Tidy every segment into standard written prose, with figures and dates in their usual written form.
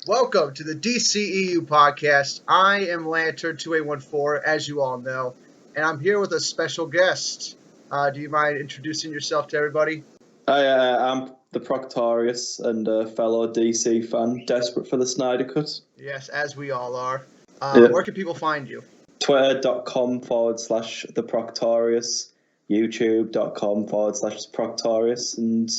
Welcome to the DCEU Podcast. I am Lantern2814, as you all know, and I'm here with a special guest. Do you mind introducing yourself to everybody? Hi, I'm the Proctorious and a fellow DC fan, desperate for the Snyder Cut. Yes, as we all are. Yeah. Where can people find you? Twitter.com/the Proctorious, YouTube.com/the Proctorious, and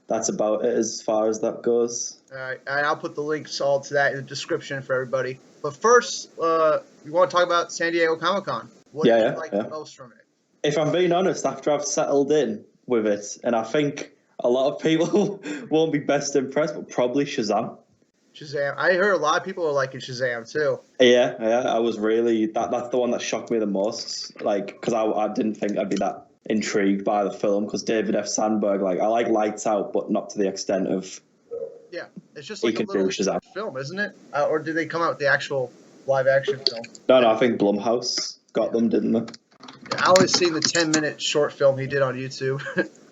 that's about it as far as that goes. All right, and I'll put the links all to that in the description for everybody. But first, we want to talk about San Diego Comic-Con. What did you like the most from it? If I'm being honest, after I've settled in with it, and I think a lot of people won't be best impressed, but probably Shazam. Shazam. I heard a lot of people are liking Shazam too. Yeah, I was really that's the one that shocked me the most. Like, because I didn't think I'd be that intrigued by the film. Because David F. Sandberg, like, I like Lights Out, but not to the extent of. Yeah, it's just like a little short film, isn't it? Or did they come out with the actual live action film? No, I think Blumhouse got them, didn't they? Yeah, I always seen the 10-minute short film he did on YouTube.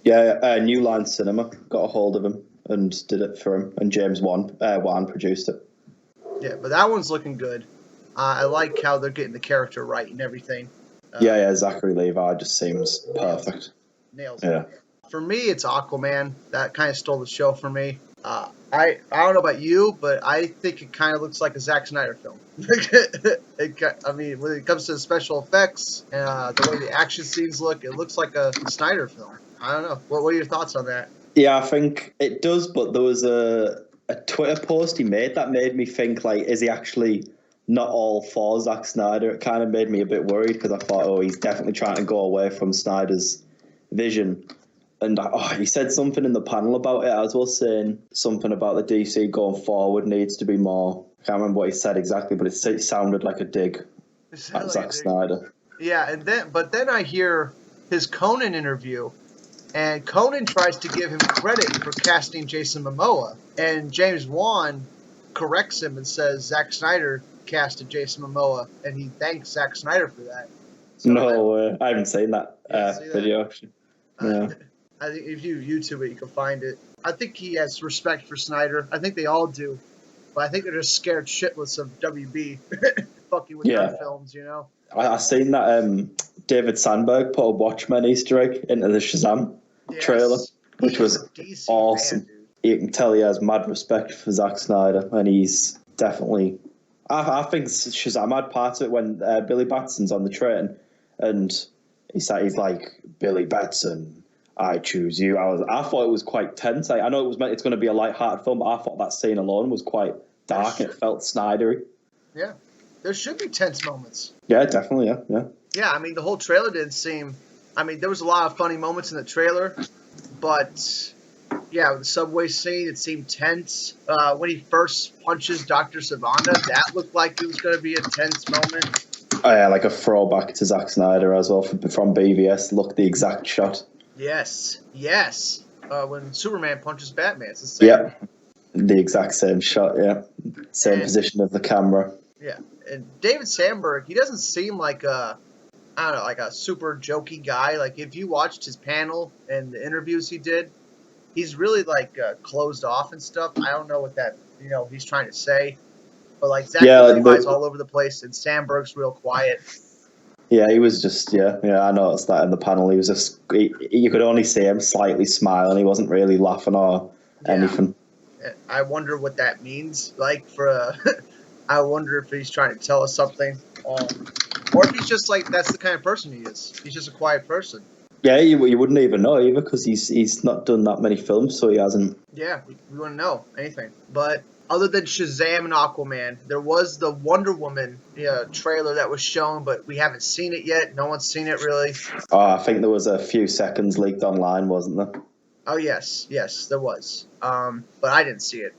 Yeah, New Line Cinema got a hold of him and did it for him, and James Wan produced it. Yeah, but that one's looking good. I like how they're getting the character right and everything. Zachary Levi just seems perfect. Nails it. Yeah. For me, it's Aquaman. That kind of stole the show for me. I don't know about you, but I think it kind of looks like a Zack Snyder film. I mean, when it comes to the special effects and the way the action scenes look, it looks like a Snyder film. I don't know. What are your thoughts on that? Yeah, I think it does, but there was a Twitter post he made that made me think, like, is he actually not all for Zack Snyder? It kind of made me a bit worried because I thought, he's definitely trying to go away from Snyder's vision. And he said something in the panel about it as well, saying something about the DC going forward needs to be more. I can't remember what he said exactly, but it sounded like a dig at Zack Snyder. Yeah, but then I hear his Conan interview, and Conan tries to give him credit for casting Jason Momoa, and James Wan corrects him and says Zack Snyder casted Jason Momoa, and he thanks Zack Snyder for that. So I haven't seen that video. Actually. Yeah. I think if you YouTube it, you can find it. I think he has respect for Snyder. I think they all do. But I think they're just scared shitless of WB fucking with their films, you know? I seen that David Sandberg put a Watchmen Easter egg into the Shazam trailer, which was awesome. Man, you can tell he has mad respect for Zack Snyder, and he's definitely... I think Shazam had part of it when Billy Batson's on the train, and he's like, Billy Batson... I choose you. I thought it was quite tense. I know it's going to be a light-hearted film, but I thought that scene alone was quite dark and it felt Snydery. Yeah, there should be tense moments. Yeah, definitely. Yeah. Yeah, I mean the whole trailer didn't seem. I mean there was a lot of funny moments in the trailer, but yeah, the subway scene it seemed tense. When he first punches Dr. Savannah, that looked like it was going to be a tense moment. Oh yeah, like a throwback to Zack Snyder as well from BVS. Look, the exact shot. Yes. When Superman punches Batman, it's the same. Yeah, the exact same shot. Yeah, same position of the camera. Yeah, and David Sandberg, he doesn't seem like a super jokey guy. Like if you watched his panel and the interviews he did, he's really like closed off and stuff. I don't know what that he's trying to say, but like Zach Levi's all over the place and Sandberg's real quiet. Yeah, he was just, I noticed that in the panel. He was just, you could only see him slightly smiling. He wasn't really laughing or anything. I wonder what that means. Like, I wonder if he's trying to tell us something. Or if he's just like, that's the kind of person he is. He's just a quiet person. Yeah, you wouldn't even know either because he's not done that many films, so he hasn't. Yeah, we wouldn't know anything. But other than Shazam and Aquaman, there was the Wonder Woman trailer that was shown, but we haven't seen it yet. No one's seen it really. Oh, I think there was a few seconds leaked online, wasn't there? Oh, yes, there was. But I didn't see it.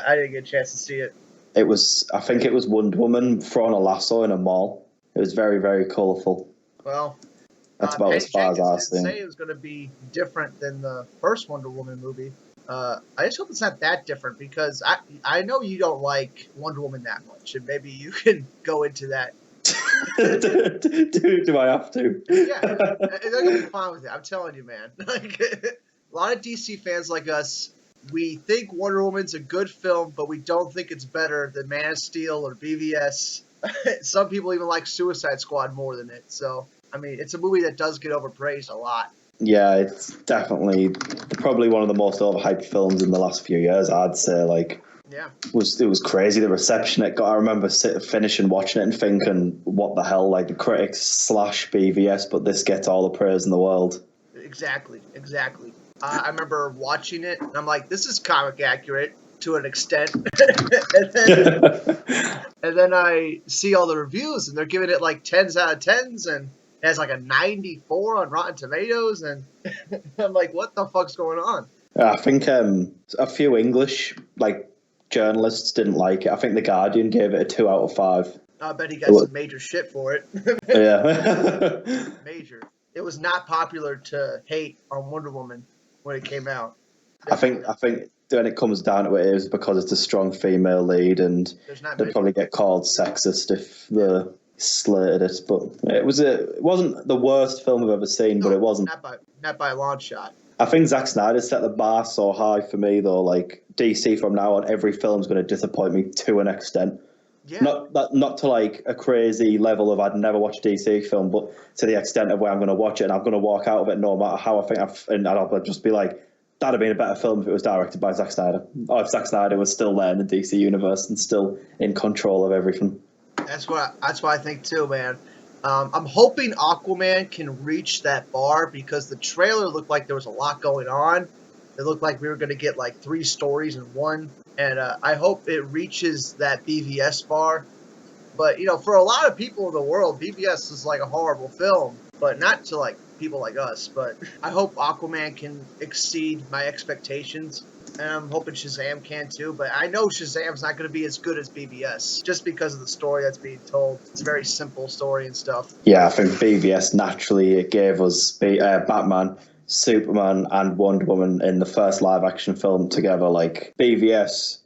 I didn't get a chance to see it. I think it was Wonder Woman throwing a lasso in a mall. It was very, very colourful. Well, that's about as far as I've seen. Say it was going to be different than the first Wonder Woman movie. I just hope it's not that different because I know you don't like Wonder Woman that much, and maybe you can go into that. Do I have to? Yeah, they're gonna be fine with it. I'm telling you, man. Like a lot of DC fans like us, we think Wonder Woman's a good film, but we don't think it's better than Man of Steel or BVS. Some people even like Suicide Squad more than it. So, I mean, it's a movie that does get overpraised a lot. Yeah, it's definitely probably one of the most overhyped films in the last few years, I'd say. Like, Yeah. it was crazy, the reception it got. I remember finishing watching it and thinking, what the hell, like the critics / BVS, but this gets all the praise in the world. Exactly. I remember watching it, and I'm like, this is comic accurate to an extent. and then I see all the reviews, and they're giving it like 10s out of 10s, and it has like a 94 on Rotten Tomatoes, and I'm like, what the fuck's going on? I think a few English journalists didn't like it. I think The Guardian gave it a 2 out of 5. I bet he got some major shit for it. Yeah. Major. It was not popular to hate on Wonder Woman when it came out. I think when it comes down to it, it is because it's a strong female lead, and they'd probably get called sexist if they slated it. But it wasn't the worst film I've ever seen, but it wasn't. Not by a long shot. I think Zack Snyder set the bar so high for me, though. Like, DC from now on, every film's going to disappoint me to an extent. Yeah. Not to like a crazy level of I'd never watch a DC film, but to the extent of where I'm going to watch it and I'm going to walk out of it no matter how I think and I'll just be like, that'd have been a better film if it was directed by Zack Snyder, or if Zack Snyder was still there in the DC universe and still in control of everything. That's what I think too, man. I'm hoping Aquaman can reach that bar because the trailer looked like there was a lot going on. It looked like we were going to get like 3 stories in one. And I hope it reaches that BVS bar. But, for a lot of people in the world, BVS is like a horrible film. But not to like people like us. But I hope Aquaman can exceed my expectations. And I'm hoping Shazam can too. But I know Shazam's not going to be as good as BVS. Just because of the story that's being told. It's a very simple story and stuff. Yeah, I think BVS naturally it gave us Batman, Superman and Wonder Woman in the first live action film together. Like, BVS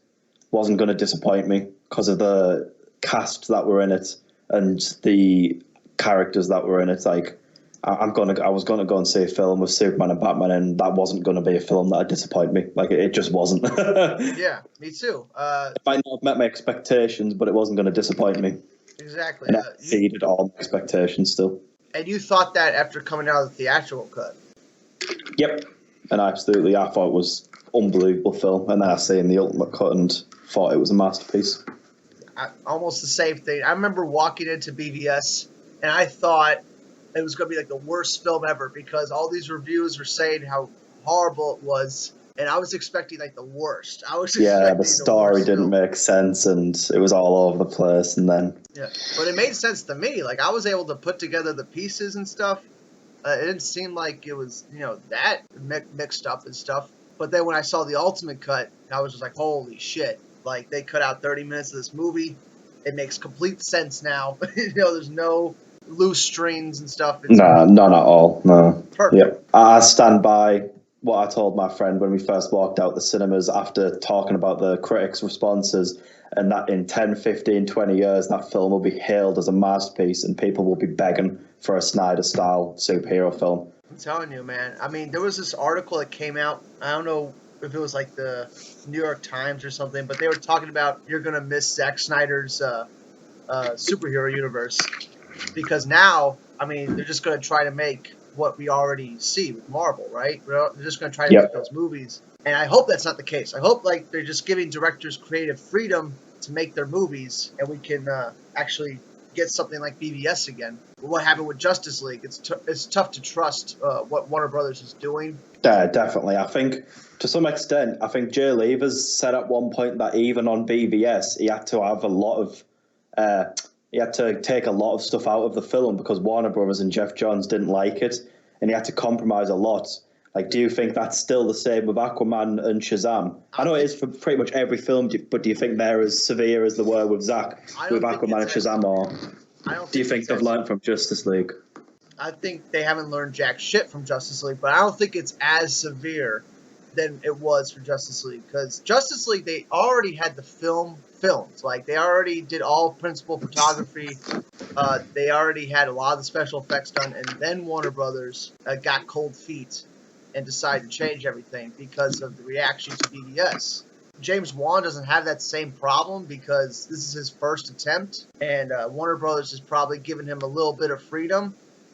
wasn't going to disappoint me because of the cast that were in it and the characters that were in it. Like, I was gonna go and see a film with Superman and Batman, and that wasn't going to be a film that'd disappoint me. Like, it just wasn't. Yeah, me too. It might not have met my expectations, but it wasn't going to disappoint me. Exactly. And it exceeded all my expectations still. And you thought that after coming out of the theatrical cut? Yep. And I thought it was an unbelievable film. And then I seen the ultimate cut and thought it was a masterpiece. Almost the same thing. I remember walking into BVS, and I thought it was going to be like the worst film ever because all these reviews were saying how horrible it was. And I was expecting like the worst. The story didn't make sense, and it was all over the place. And then but it made sense to me. Like, I was able to put together the pieces and stuff. It didn't seem like it was that mixed up and stuff. But then when I saw the ultimate cut, I was just like, holy shit! Like, they cut out 30 minutes of this movie. It makes complete sense now. There's no loose strings and stuff. No, none at all. No. Perfect. Yep. I stand by what I told my friend when we first walked out the cinemas after talking about the critics' responses, and that in 10, 15, 20 years, that film will be hailed as a masterpiece and people will be begging for a Snyder-style superhero film. I'm telling you, man. I mean, there was this article that came out. I don't know if it was like the New York Times or something, but they were talking about you're going to miss Zack Snyder's superhero universe. Because now, I mean, they're just going to try to make what we already see with Marvel, right? They're just going to try to make those movies. And I hope that's not the case. I hope they're just giving directors creative freedom to make their movies, and we can actually get something like BVS again. What happened with Justice League? It's tough to trust what Warner Brothers is doing. Definitely. I think to some extent, I think Jay Levers said at one point that even on BVS, he had to have a lot of he had to take a lot of stuff out of the film because Warner Brothers and Jeff Johns didn't like it, and he had to compromise a lot. Like, do you think that's still the same with Aquaman and Shazam? I know it is for pretty much every film, but do you think they're as severe as they were with Zack, with Aquaman and Shazam, or do you think they've learned from Justice League? I think they haven't learned jack shit from Justice League, but I don't think it's as severe than it was for Justice League, because Justice League, they already had the filmed. Like, they already did all principal photography. They already had a lot of the special effects done, and then Warner Brothers got cold feet and decide to change everything because of the reaction to BVS. James Wan doesn't have that same problem because this is his first attempt, and Warner Brothers has probably given him a little bit of freedom,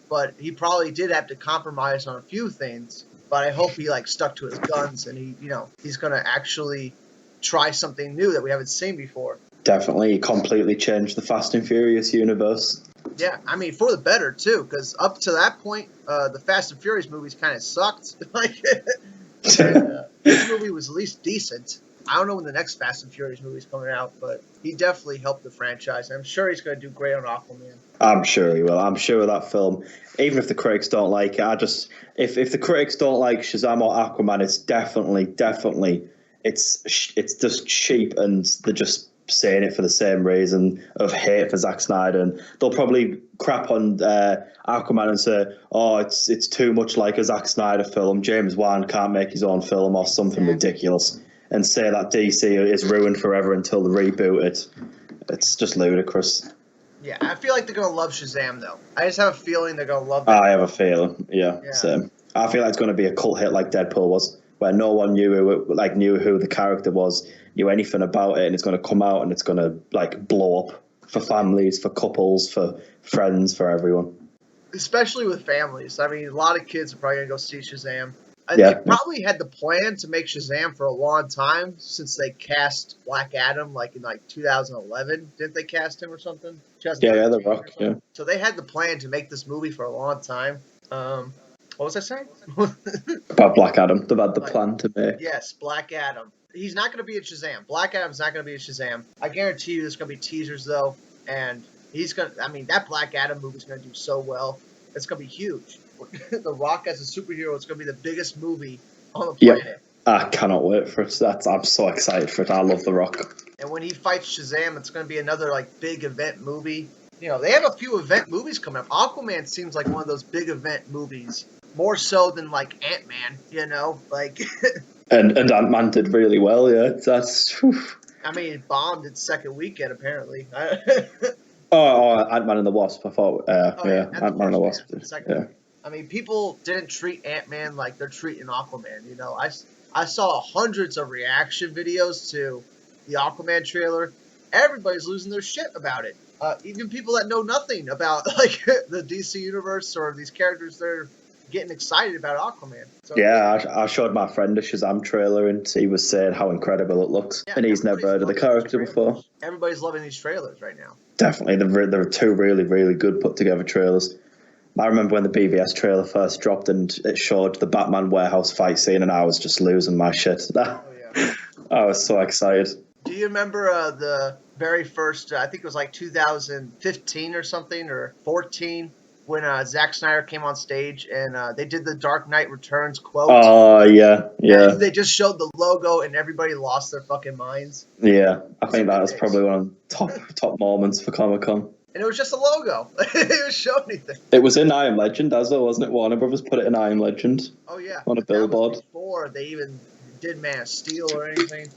but he probably did have to compromise on a few things. But I hope he stuck to his guns, and he's gonna actually try something new that we haven't seen before. Definitely completely changed the Fast and Furious universe. Yeah, I mean, for the better, too, because up to that point, the Fast and Furious movies kind of sucked. This movie was at least decent. I don't know when the next Fast and Furious movie is coming out, but he definitely helped the franchise. I'm sure he's going to do great on Aquaman. I'm sure he will. I'm sure that film, even if the critics don't like it, if the critics don't like Shazam or Aquaman, it's definitely, it's just cheap, and they're just saying it for the same reason of hate for Zack Snyder, and they'll probably crap on Aquaman and say, oh, it's too much like a Zack Snyder film. James Wan can't make his own film or something ridiculous, and say that DC is ruined forever until they reboot it. It's just ludicrous. Yeah, I feel like they're going to love Shazam, though. I just have a feeling they're going to love it. I have a feeling, yeah. Same. I feel like it's going to be a cult hit like Deadpool was, where no one knew who the character was, knew anything about it, and it's going to come out and it's going to blow up for families, for couples, for friends, for everyone. Especially with families. I mean, a lot of kids are probably going to go see Shazam. They probably had the plan to make Shazam for a long time since they cast Black Adam in 2011. Didn't they cast him or something? Yeah, The Rock. Yeah. So they had the plan to make this movie for a long time. What was I saying? About Black Adam. They had the plan to make. Yes, Black Adam. He's not going to be in Shazam. Black Adam's not going to be in Shazam. I guarantee you there's going to be teasers, though. And that Black Adam movie's going to do so well. It's going to be huge. The Rock as a superhero, it's going to be the biggest movie on the planet. Yep. I cannot wait for it. I'm so excited for it. I love The Rock. And when he fights Shazam, it's going to be another big event movie. They have a few event movies coming up. Aquaman seems like one of those big event movies, more so than Ant-Man. And Ant-Man did really well. Yeah, I mean, it bombed its second weekend apparently. Ant-Man and the Wasp. I thought. Ant-Man and the Wasp. Yeah. I mean, people didn't treat Ant-Man like they're treating Aquaman. I saw hundreds of reaction videos to the Aquaman trailer. Everybody's losing their shit about it. Even people that know nothing about the DC universe or these characters, they're getting excited about Aquaman. So, yeah, I showed my friend a Shazam trailer, and he was saying how incredible it looks, and he's never heard of the character before. Everybody's loving these trailers right now. Definitely, there are two really, really good put together trailers. I remember when the BVS trailer first dropped and it showed the Batman warehouse fight scene, and I was just losing my shit. I was so excited. Do you remember the very first, I think it was 2015 or something, or 14, when Zack Snyder came on stage and they did the Dark Knight Returns quote? Oh, yeah. And they just showed the logo and everybody lost their fucking minds. Yeah, I think that was probably one of the top moments for Comic-Con. And it was just a logo. It didn't show anything. It was in I Am Legend as well, wasn't it? Warner Brothers put it in I Am Legend. Oh, yeah. On a billboard. Before they even did Man of Steel or anything.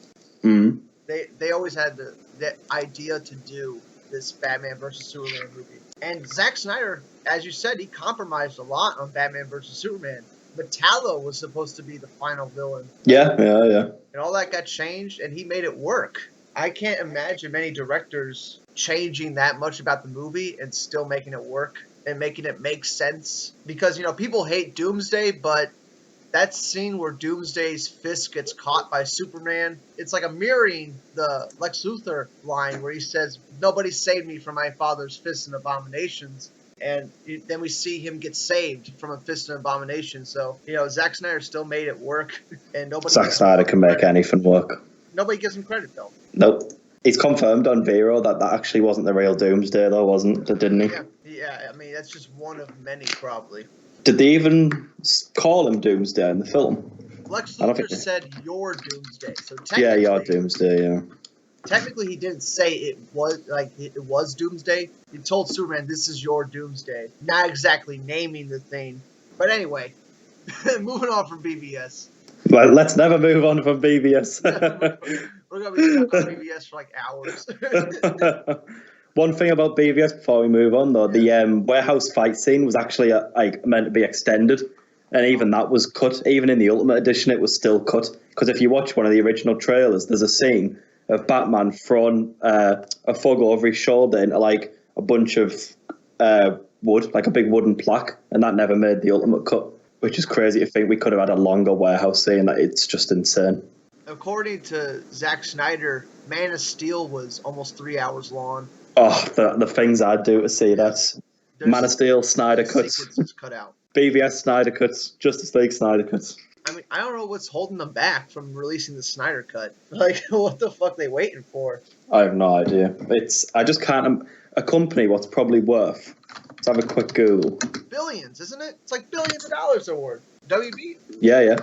Mm. They always had the idea to do this Batman vs. Superman movie. And Zack Snyder, as you said, he compromised a lot on Batman vs. Superman. Metallo was supposed to be the final villain. Yeah. And all that got changed, and he made it work. I can't imagine many directors changing that much about the movie and still making it work and making it make sense. Because, people hate Doomsday, but that scene where Doomsday's fist gets caught by Superman, it's like a mirroring the Lex Luthor line where he says, "Nobody saved me from my father's fists and abominations." And then we see him get saved from a fist and abomination. So, Zack Snyder still made it work. And Zack Snyder can make anything work. Nobody gives him credit, though. Nope. He's confirmed on Vero that actually wasn't the real Doomsday, though, didn't he? Yeah, I mean, that's just one of many, probably. Did they even call him Doomsday in the film? Lex Luthor said, "Your Doomsday." So technically, your Doomsday, yeah. Technically, he didn't say it was Doomsday. He told Superman, "This is your Doomsday." Not exactly naming the thing. But anyway, moving on from BVS. Well, let's never move on from BVS. We're going to be stuck on BVS for hours. One thing about BVS before we move on, though, the warehouse fight scene was actually meant to be extended. And even that was cut. Even in the Ultimate Edition, it was still cut. Because if you watch one of the original trailers, there's a scene of Batman throwing a fog over his shoulder into like a bunch of wood, like a big wooden plaque, and that never made the Ultimate cut, which is crazy to think we could have had a longer warehouse scene. That it's just insane. According to Zack Snyder, Man of Steel was almost 3 hours long. Oh, the things I'd do to see that. Man of Steel, Snyder cuts. Sequences cut out. BVS Snyder cuts. Justice League Snyder cuts. I mean, I don't know what's holding them back from releasing the Snyder cut. Like, what the fuck are they waiting for? I have no idea. I just can't. A company, what's probably worth. Let's have a quick Google. Billions, isn't it? It's like billions of dollars they're worth. WB? Yeah.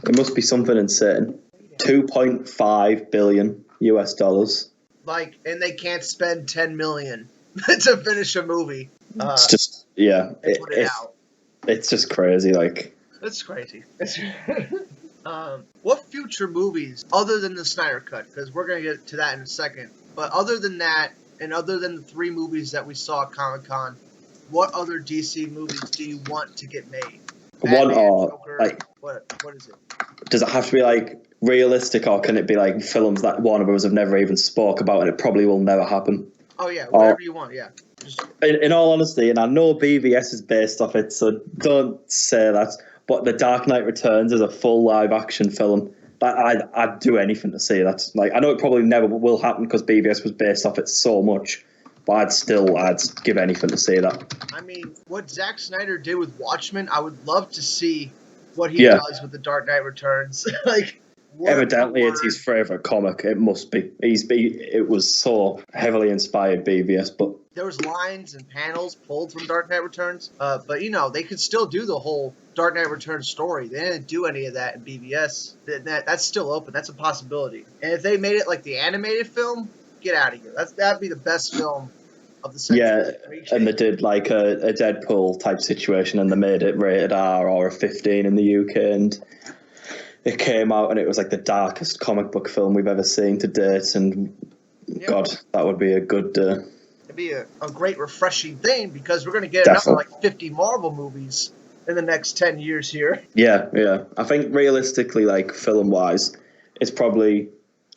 It must be something insane. $2.5 billion US dollars. Like, and they can't spend $10 million to finish a movie. It's just, yeah. Put it out. It's just crazy. Like, it's crazy. What future movies, other than the Snyder Cut, because we're going to get to that in a second, but other than that, and other than the 3 movies that we saw at Comic-Con, what other DC movies do you want to get made? Batman, Joker, like, what is it? Does it have to be like realistic, or can it be like films that Warner Bros. Have never even spoke about and it probably will never happen? Oh yeah, whatever you want, yeah. In all honesty, and I know BVS is based off it, so don't say that, but The Dark Knight Returns is a full live action film. I'd do anything to see that. Like, I know it probably never will happen because BVS was based off it so much, but I'd give anything to see that. I mean, what Zack Snyder did with Watchmen, I would love to see what he does with The Dark Knight Returns. Like, evidently it's his favorite comic. It must be. It was so heavily inspired BVS, but there was lines and panels pulled from Dark Knight Returns. But you know, they could still do the whole Dark Knight Returns story. They didn't do any of that in BVS. That's still open. That's a possibility. And if they made it like the animated film, get out of here. That'd be the best film of the century. Yeah, and they did like a Deadpool type situation, and they made it rated R or a 15 in the UK, and it came out and it was like the darkest comic book film we've ever seen to date, and God, that would be a good... It'd be a great refreshing thing, because we're going to get another like 50 Marvel movies in the next 10 years here. Yeah. I think realistically, like film-wise, it's probably...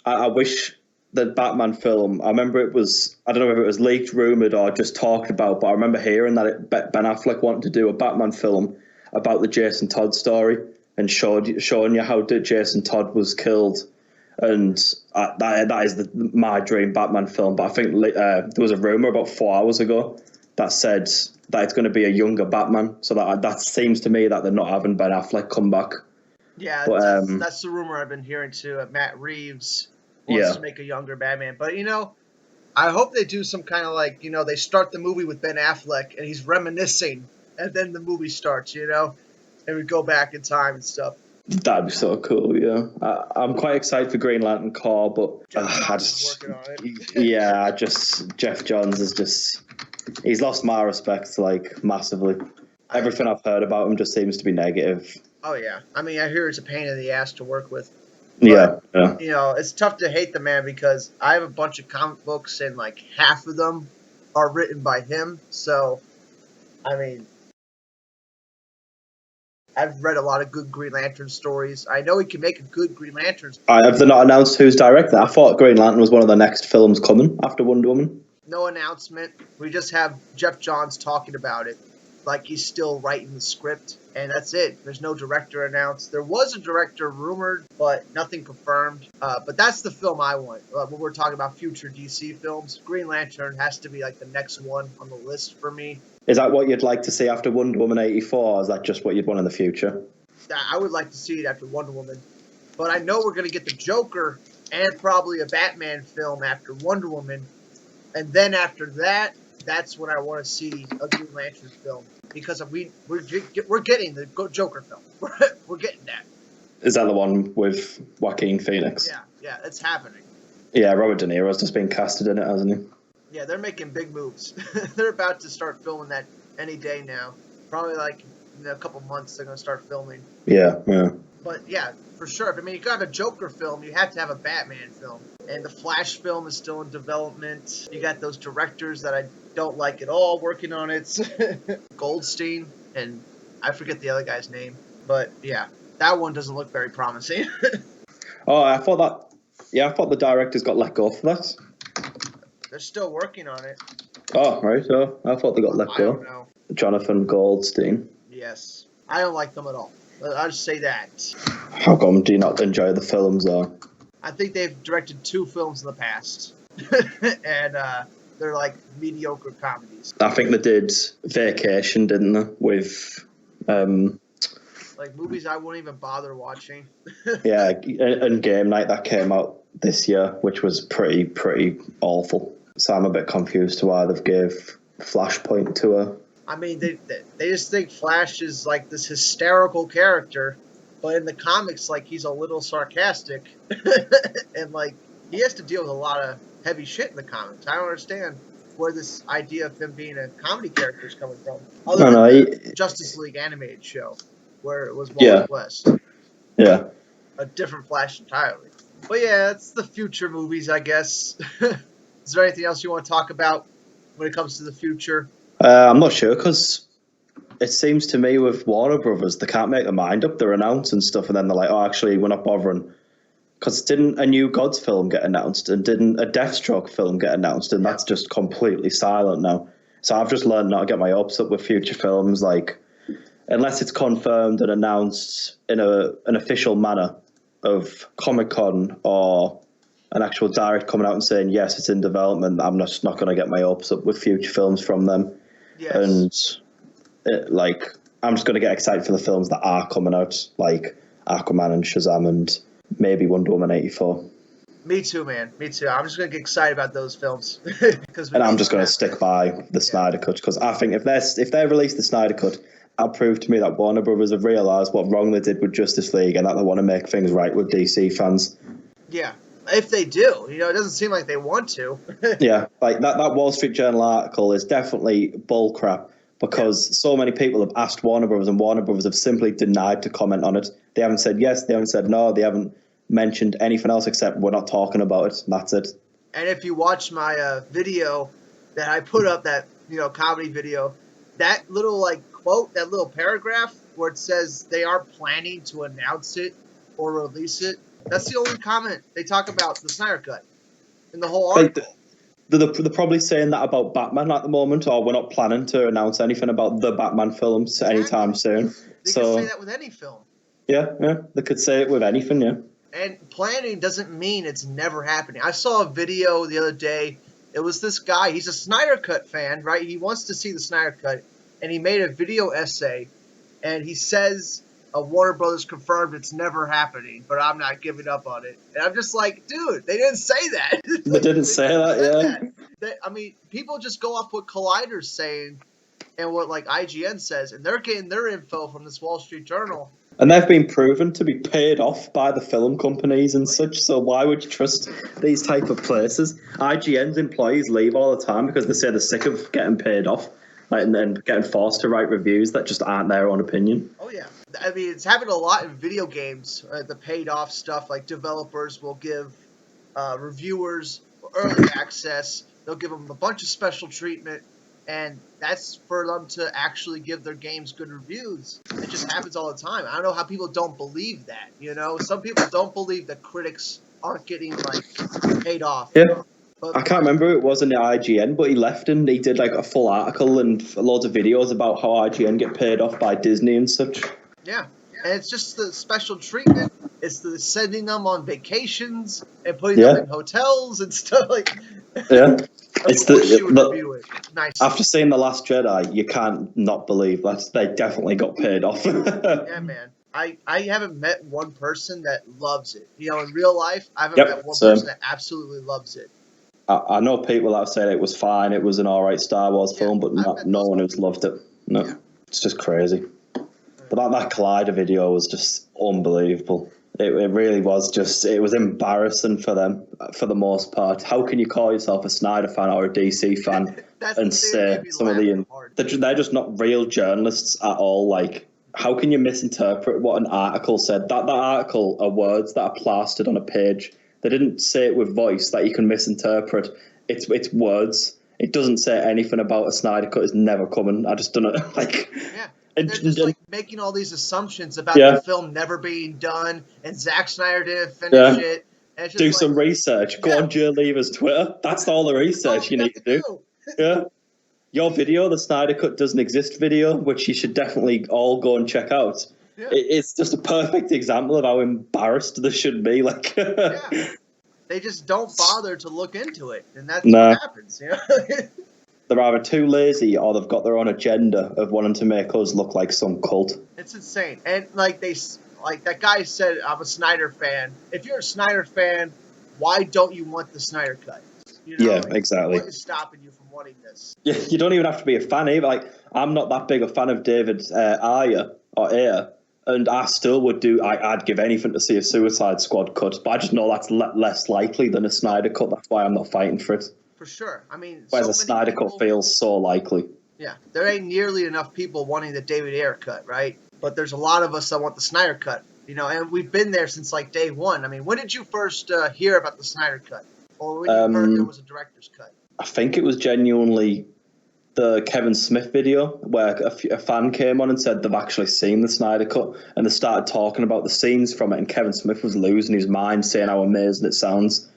I wish the Batman film, I remember it was... I don't know if it was leaked, rumoured, or just talked about, but I remember hearing that Ben Affleck wanted to do a Batman film about the Jason Todd story, and showing you how Jason Todd was killed, and that is my dream Batman film. But I think there was a rumor about 4 hours ago that said that it's going to be a younger Batman. So that seems to me that they're not having Ben Affleck come back. Yeah, but, that's the rumor I've been hearing too. Matt Reeves wants to make a younger Batman, but you know, I hope they do some kind of like, you know, they start the movie with Ben Affleck and he's reminiscing, and then the movie starts, you know. And we go back in time and stuff. That'd be so cool, yeah. I'm quite excited for Green Lantern Corps, but working on it. Jeff Johns is just... He's lost my respect, like, massively. Everything I've heard about him just seems to be negative. Oh, yeah. I mean, I hear it's a pain in the ass to work with. But, yeah. You know, it's tough to hate the man, because I have a bunch of comic books, and, like, half of them are written by him. So, I mean... I've read a lot of good Green Lantern stories. I know he can make a good Green Lantern. Have they not announced who's directing? I thought Green Lantern was one of the next films coming after Wonder Woman. No announcement. We just have Jeff Johns talking about it, like he's still writing the script, and that's it. There's no director announced. There was a director rumored, but nothing confirmed. But that's the film I want. When we're talking about future DC films, Green Lantern has to be like the next one on the list for me. Is that what you'd like to see after Wonder Woman 84, or is that just what you'd want in the future? I would like to see it after Wonder Woman. But I know we're going to get the Joker and probably a Batman film after Wonder Woman. And then after that, that's when I want to see a Green Lantern film. Because we're getting the Joker film. We're getting that. Is that the one with Joaquin Phoenix? Yeah, it's happening. Yeah, Robert De Niro's just been casted in it, hasn't he? Yeah, they're making big moves. They're about to start filming that any day now. Probably like in a couple months they're going to start filming. Yeah. But yeah, for sure. I mean, you got a Joker film, you have to have a Batman film. And the Flash film is still in development. You got those directors that I don't like at all working on it. Goldstein and I forget the other guy's name, but yeah, that one doesn't look very promising. Oh, I thought the directors got let go for that. They're still working on it. Oh, right. Oh, I thought they got let I go. don't know. Jonathan Goldstein. Yes, I don't like them at all. I'll just say that. How come do you not enjoy the films, though? I think they've directed 2 films in the past, and they're like mediocre comedies. I think they did Vacation, didn't they? With, like movies I wouldn't even bother watching. yeah, and Game Night that came out this year, which was pretty awful. So I'm a bit confused to why they've gave Flashpoint to her. I mean, they just think Flash is like this hysterical character, but in the comics, like he's a little sarcastic, and like he has to deal with a lot of heavy shit in the comics. I don't understand where this idea of him being a comedy character is coming from. Other than the Justice League animated show, where it was Wally West. Yeah. A different Flash entirely. But yeah, it's the future movies, I guess. Is there anything else you want to talk about when it comes to the future? I'm not sure, because it seems to me with Warner Brothers, they can't make their mind up. They're announcing stuff, and then they're like, oh, actually, we're not bothering. Because didn't a New Gods film get announced, and didn't a Deathstroke film get announced, and that's just completely silent now. So I've just learned not to get my hopes up with future films, like, unless it's confirmed and announced in an official manner of Comic-Con or an actual direct coming out and saying, yes, it's in development, I'm just not going to get my hopes up with future films from them. Yes. And, I'm just going to get excited for the films that are coming out, like Aquaman and Shazam and maybe Wonder Woman 84. Me too, man. Me too. I'm just going to get excited about those films. And I'm just going to stick by the Snyder Cut, because I think if they release the Snyder Cut, that'll prove to me that Warner Brothers have realised what wrong they did with Justice League and that they want to make things right with DC fans. Yeah. If they do, it doesn't seem like they want to. Yeah, like that Wall Street Journal article is definitely bullcrap, because so many people have asked Warner Brothers, and Warner Brothers have simply denied to comment on it. They haven't said yes, they haven't said no, they haven't mentioned anything else except we're not talking about it, and that's it. And if you watch my video that I put up, that comedy video, that little quote, that little paragraph where it says they are planning to announce it or release it, that's the only comment they talk about the Snyder Cut in the whole article. They're probably saying that about Batman at the moment, or we're not planning to announce anything about the Batman films anytime soon. They could say that with any film. Yeah, they could say it with anything, yeah. And planning doesn't mean it's never happening. I saw a video the other day. It was this guy. He's a Snyder Cut fan, right? He wants to see the Snyder Cut, and he made a video essay, and he says Warner Brothers confirmed it's never happening, but I'm not giving up on it. And I'm just like, dude, they didn't say that. They didn't say that, yeah. I mean, people just go off what Collider's saying and what IGN says, and they're getting their info from this Wall Street Journal. And they've been proven to be paid off by the film companies and such, so why would you trust these type of places? IGN's employees leave all the time because they say they're sick of getting paid off and then getting forced to write reviews that just aren't their own opinion. Oh, yeah. I mean, it's happened a lot in video games, the paid off stuff, like developers will give reviewers early access, they'll give them a bunch of special treatment, and that's for them to actually give their games good reviews. It just happens all the time. I don't know how people don't believe that, Some people don't believe that critics aren't getting, paid off. Yeah. But I can't remember who it was in the IGN, but he left and he did, a full article and loads of videos about how IGN get paid off by Disney and such. Yeah. And it's just the special treatment. It's the sending them on vacations and putting them in hotels and stuff Yeah. It's nice. After seeing The Last Jedi, you can't not believe that they definitely got paid off. Yeah, man. I haven't met one person that loves it. In real life, I haven't met one person that absolutely loves it. I know people that have said it was fine, it was an alright Star Wars film, but no one who's loved it. No, It's just crazy. But that Collider video was just unbelievable. It really was it was embarrassing for them, for the most part. How can you call yourself a Snyder fan or a DC fan and say some of they're just not real journalists at all. How can you misinterpret what an article said? That article are words that are plastered on a page. They didn't say it with voice that you can misinterpret. It's words. It doesn't say anything about a Snyder Cut is never coming. I just don't know. And they're just like making all these assumptions about Yeah. the film never being done, and Zack Snyder didn't finish Yeah. it. And it's just Do like, some research. Go yeah. on Joe Lever's Twitter. That's all the research you need to do. Yeah. Your video, the Snyder Cut Doesn't Exist video, which you should definitely all go and check out. Yeah. It's just a perfect example of how embarrassed they should be. Like, Yeah. They just don't bother to look into it, and that's No. what happens. You know? They're either too lazy or they've got their own agenda of wanting to make us look like some cult. It's insane. And like that guy said, I'm a Snyder fan. If you're a Snyder fan, why don't you want the Snyder cut? You know, Yeah, exactly. What is stopping you from wanting this? Yeah, you don't even have to be a fan either. Like, I'm not that big a fan of David Ayer, and I still would I'd give anything to see a Suicide Squad cut, but I just know that's less likely than a Snyder cut. That's why I'm not fighting for it. For sure. I mean, whereas a Snyder cut feels so likely. Yeah, there ain't nearly enough people wanting the David Ayer cut, right? But there's a lot of us that want the Snyder cut, you know, and we've been there since like day one. I mean, when did you first hear about the Snyder cut? Or when you heard there was a director's cut? I think it was genuinely the Kevin Smith video where a fan came on and said they've actually seen the Snyder cut, and they started talking about the scenes from it, and Kevin Smith was losing his mind saying how amazing it sounds.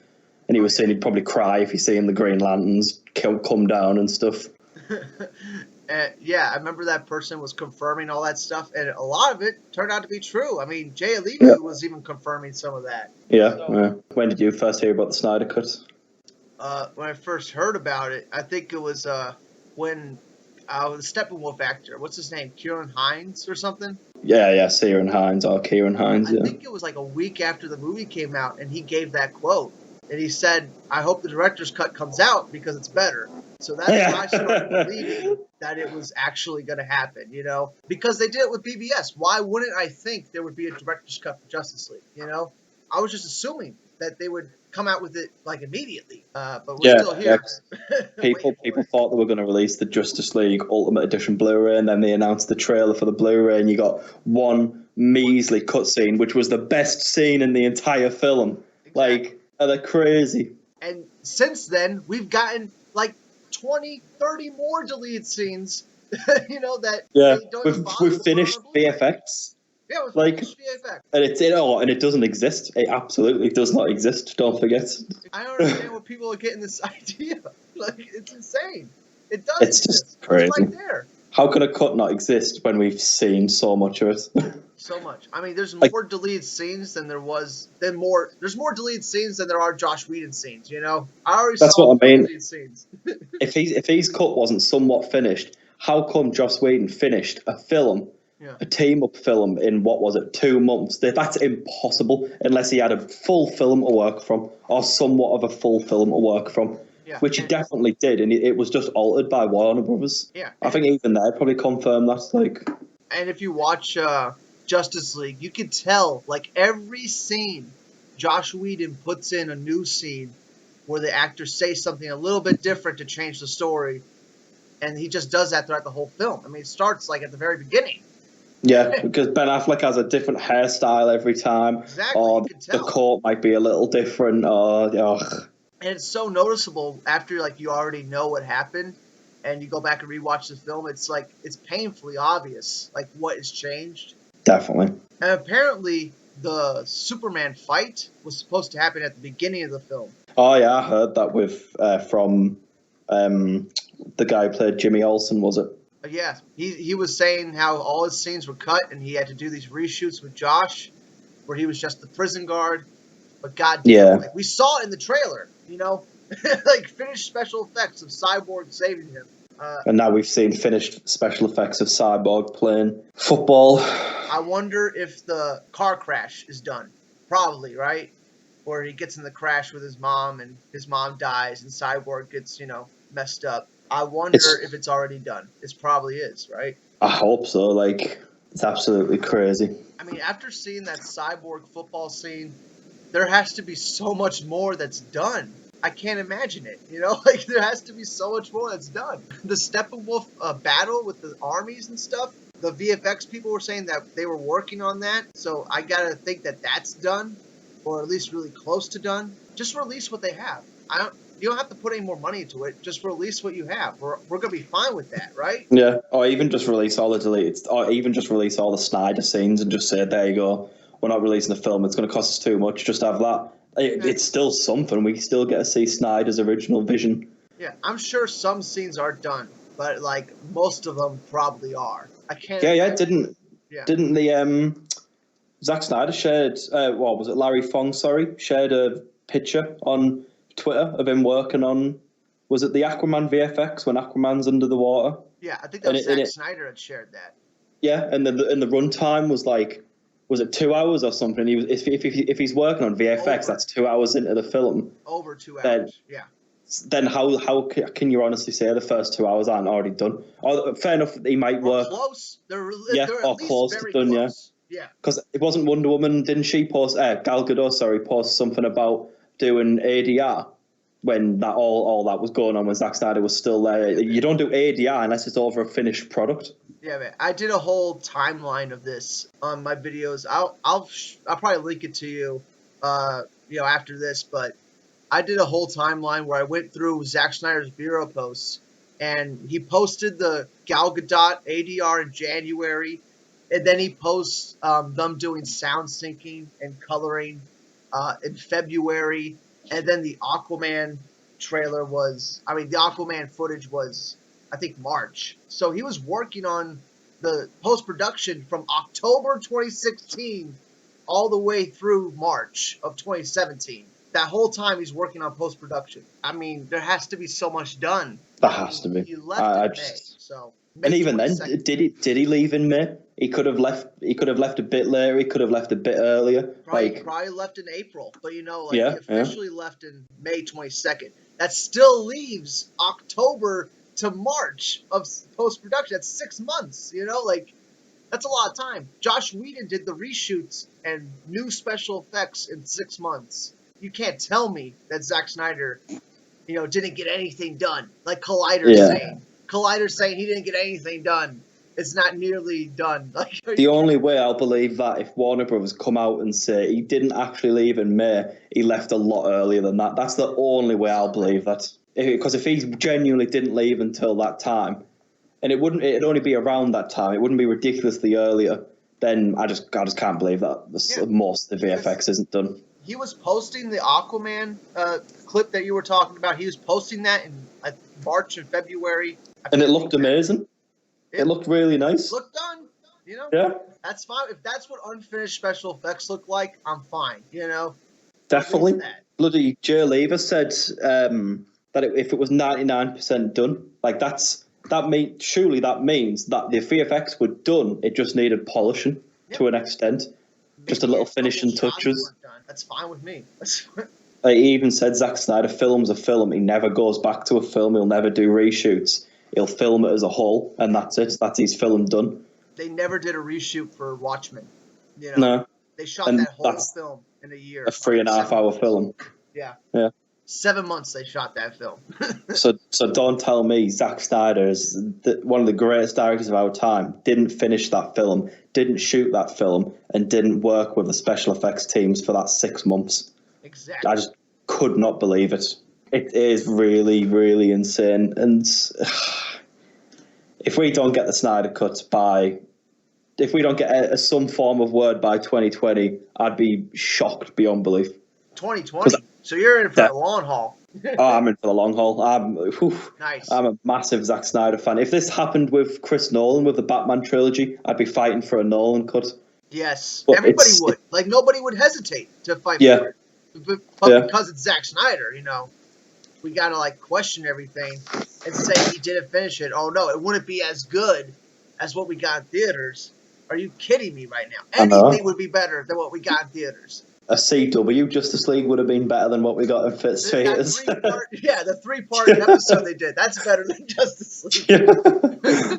And he was saying he'd probably cry if he's seeing the Green Lanterns come down and stuff. Yeah, I remember that person was confirming all that stuff, and a lot of it turned out to be true. I mean, Jay Levy was even confirming some of that. Yeah, yeah. When did you first hear about the Snyder cut? When I first heard about it, I think it was when the Steppenwolf actor, what's his name, Kieran Hines or something? Yeah, Kieran Hines. I think it was like a week after the movie came out, and he gave that quote. And he said, I hope the director's cut comes out because it's better. So that's when I started believing that it was actually going to happen, you know? Because they did it with BBS. Why wouldn't I think there would be a director's cut for Justice League, you know? I was just assuming that they would come out with it, like, immediately. But we're still here. People thought they were going to release the Justice League Ultimate Edition Blu-ray, and then they announced the trailer for the Blu-ray, and you got one measly cutscene, which was the best scene in the entire film. Exactly. Like... they're crazy. And since then, we've gotten like 20, 30 more deleted scenes, you know, that they don't we've finished VFX. Yeah, we've finished VFX. And it doesn't exist. It absolutely does not exist, don't forget. I don't understand what people are getting this idea. Like, it's insane. It does It's exist. Just crazy. It's right there. How can a cut not exist when we've seen so much of it? So much. I mean, there's more deleted scenes than there was. There's more deleted scenes than there are Josh Whedon scenes. You know, I already saw what I mean. Deleted scenes. if his cut wasn't somewhat finished, how come Joss Whedon finished a film, a team up film in 2 months? That's impossible unless he had a full film to work from or somewhat of a full film to work from. Yeah, which he definitely did, and it was just altered by Warner Brothers. Yeah, I think even they probably confirmed that. Like, and if you watch Justice League, you can tell like every scene, Josh Whedon puts in a new scene where the actors say something a little bit different to change the story, and he just does that throughout the whole film. I mean, it starts like at the very beginning. Yeah, because Ben Affleck has a different hairstyle every time, exactly, or the coat might be a little different, And it's so noticeable after like you already know what happened and you go back and rewatch the film. It's like it's painfully obvious like what has changed. Definitely. And apparently the Superman fight was supposed to happen at the beginning of the film. Oh yeah, I heard that from the guy who played Jimmy Olsen, was it? Yeah, he was saying how all his scenes were cut and he had to do these reshoots with Josh where he was just the prison guard. But goddamn, like we saw it in the trailer, you know, like finished special effects of Cyborg saving him. And now we've seen finished special effects of Cyborg playing football. I wonder if the car crash is done. Probably, right? Where he gets in the crash with his mom and his mom dies and Cyborg gets, messed up. I wonder if it's already done. It probably is, right? I hope so. Like, it's absolutely crazy. I mean, after seeing that Cyborg football scene, there has to be so much more that's done. I can't imagine it, Like, there has to be so much more that's done. The Steppenwolf battle with the armies and stuff, the VFX people were saying that they were working on that, so I gotta think that that's done, or at least really close to done. Just release what they have. You don't have to put any more money into it. Just release what you have. We're gonna be fine with that, right? Yeah, or even just release all the deleted, or even just release all the Snyder scenes and just say, there you go, we're not releasing the film, it's going to cost us too much, just have that. It's still something, we still get to see Snyder's original vision. Yeah, I'm sure some scenes are done, but like most of them probably are. I can't. Yeah, didn't the Zack Snyder shared, what was it, Larry Fong, shared a picture on Twitter of him working on, was it the Aquaman VFX when Aquaman's under the water? Yeah, I think that was Zack Snyder had shared that. Yeah, and the runtime was like, was it 2 hours or something? He was, if he's working on VFX, that's 2 hours into the film. Over 2 hours, yeah. Then how can you honestly say the first 2 hours aren't already done? Oh, fair enough, he might work. Close. They're close to done, close. Yeah. Because it wasn't Wonder Woman, didn't she post, Gal Gadot, post something about doing ADR when that all that was going on when Zack Snyder was still there. You don't do ADR unless it's over a finished product. Yeah, man. I did a whole timeline of this on my videos. I'll probably link it to you, after this. But I did a whole timeline where I went through Zack Snyder's bureau posts, and he posted the Gal Gadot ADR in January, and then he posts them doing sound syncing and coloring in February, and then the Aquaman trailer the Aquaman footage was, I think, March. So he was working on the post-production from October 2016 all the way through March of 2017. That whole time he's working on post-production. I mean, there has to be so much done. There has to be. He left in May, so... And even then, did he leave in May? He could have left a bit later. He could have left a bit earlier. Probably left in April, but he officially left in May 22nd. That still leaves October to March of post-production. That's 6 months, that's a lot of time. Josh Whedon did the reshoots and new special effects in 6 months. You can't tell me that Zack Snyder, didn't get anything done. Like Collider's saying. Collider's saying he didn't get anything done. It's not nearly done. The only way I'll believe that if Warner Brothers come out and say he didn't actually leave in May, he left a lot earlier than that. That's the only way I'll believe that. Because if he genuinely didn't leave until that time, and it'd only be around that time, it wouldn't be ridiculously earlier, then I just can't believe that most of the VFX isn't done. He was posting the Aquaman clip that you were talking about. He was posting that in March and February. And it looked amazing. It looked really nice. Looked done, Yeah. That's fine. If that's what unfinished special effects look like, I'm fine, Definitely. Bloody Jay Lever said that if it was 99% done, surely that means that the VFX were done. It just needed polishing to an extent. Just a little finishing touches. That's fine with me. He even said Zack Snyder films a film. He never goes back to a film. He'll never do reshoots. He'll film it as a whole, and that's it. That's his film done. They never did a reshoot for Watchmen. No. They shot that whole film in a year. A 3.5 hour film. Yeah. 7 months they shot that film. So don't tell me Zack Snyder is one of the greatest directors of our time, didn't finish that film, didn't shoot that film, and didn't work with the special effects teams for that 6 months. Exactly. I just could not believe it. It is really, really insane. And if we don't get the Snyder Cut if we don't get some form of word by 2020, I'd be shocked beyond belief. 2020? So you're in for the long haul. I'm in for the long haul. Nice. I'm a massive Zack Snyder fan. If this happened with Chris Nolan with the Batman trilogy, I'd be fighting for a Nolan cut. Yes, but everybody would. Nobody would hesitate to fight for it. But because it's Zack Snyder, we gotta question everything and say he didn't finish it. Oh no, it wouldn't be as good as what we got in theaters. Are you kidding me right now? Anything would be better than what we got in theaters. A CW Justice League would have been better than what we got in theaters. The 3-part episode they did. That's better than Justice League. Yeah.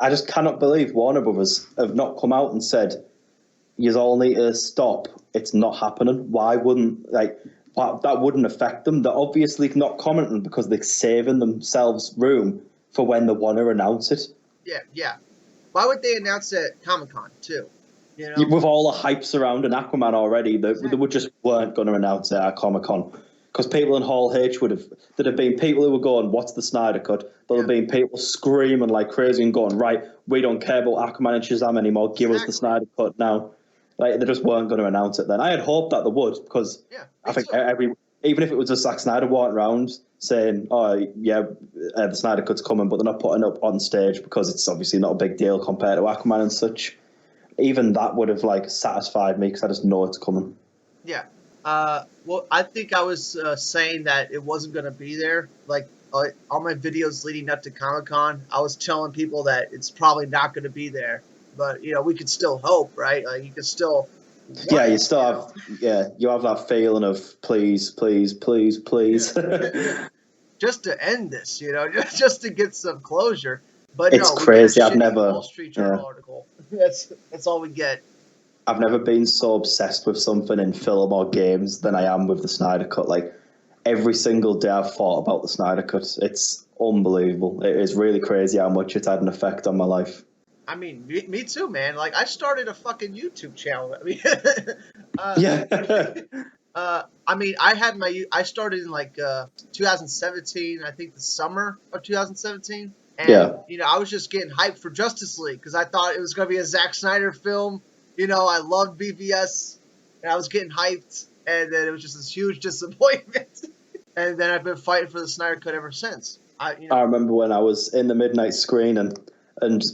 I just cannot believe Warner Brothers have not come out and said, you all need to stop. It's not happening. Why wouldn't, that wouldn't affect them. They're obviously not commenting because they're saving themselves room for when they want to announce it. Yeah. Why would they announce it at Comic-Con, too? With all the hype surrounding Aquaman already, they just weren't going to announce it at Comic-Con. because people in Hall H there'd have been people who were going, "What's the Snyder Cut?" There'd have been people screaming like crazy and going, "Right, we don't care about Aquaman and Shazam anymore. Give us the Snyder Cut now." Like they just weren't going to announce it then. I had hoped that they would, because I think even if it was just Zack Snyder walking around saying, "Oh yeah, the Snyder Cut's coming," but they're not putting it up on stage because it's obviously not a big deal compared to Aquaman and such. Even that would have like satisfied me because I just know it's coming. Yeah. Well, I think I was saying that it wasn't going to be there. Like all my videos leading up to Comic-Con, I was telling people that it's probably not going to be there. But we could still hope, right? Like you could still. Yeah, you still have. Yeah, you have that feeling of please, please, please, please. Yeah. Just to end this, just to get some closure. But it's no, crazy. We get a I've never. Wall Street Journal article. That's all we get. I've never been so obsessed with something in film or games than I am with the Snyder Cut. Like every single day I've thought about the Snyder Cut. It's unbelievable. It is really crazy how much it's had an effect on my life. I mean, me too, man. Like I started a fucking YouTube channel. I mean, I mean, I started in like 2017. I think the summer of 2017. And I was just getting hyped for Justice League because I thought it was going to be a Zack Snyder film. I loved BVS, and I was getting hyped, and then it was just this huge disappointment. And then I've been fighting for the Snyder Cut ever since. I remember when I was in the midnight screen and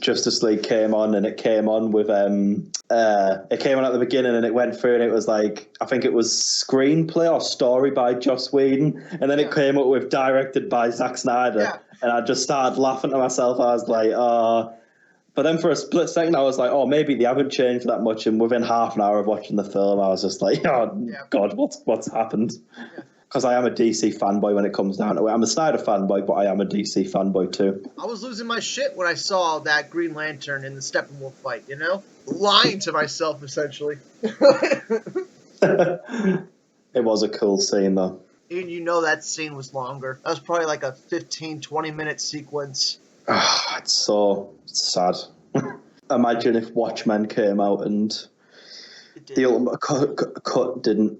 Justice League came on, and it came on with it came on at the beginning, and it went through, and it was like, I think it was screenplay or story by Joss Whedon, and then it came up with directed by Zack Snyder, and I just started laughing to myself. I was like, oh. But then for a split second, I was like, oh, maybe they haven't changed that much. And within half an hour of watching the film, I was just like, oh, God, what's happened? Because I am a DC fanboy when it comes down to it. I'm a Snyder fanboy, but I am a DC fanboy too. I was losing my shit when I saw that Green Lantern in the Steppenwolf fight, Lying to myself, essentially. It was a cool scene, though. And that scene was longer. That was probably like a 15, 20-minute sequence. It's so sad. Imagine if Watchmen came out and the ultimate cut didn't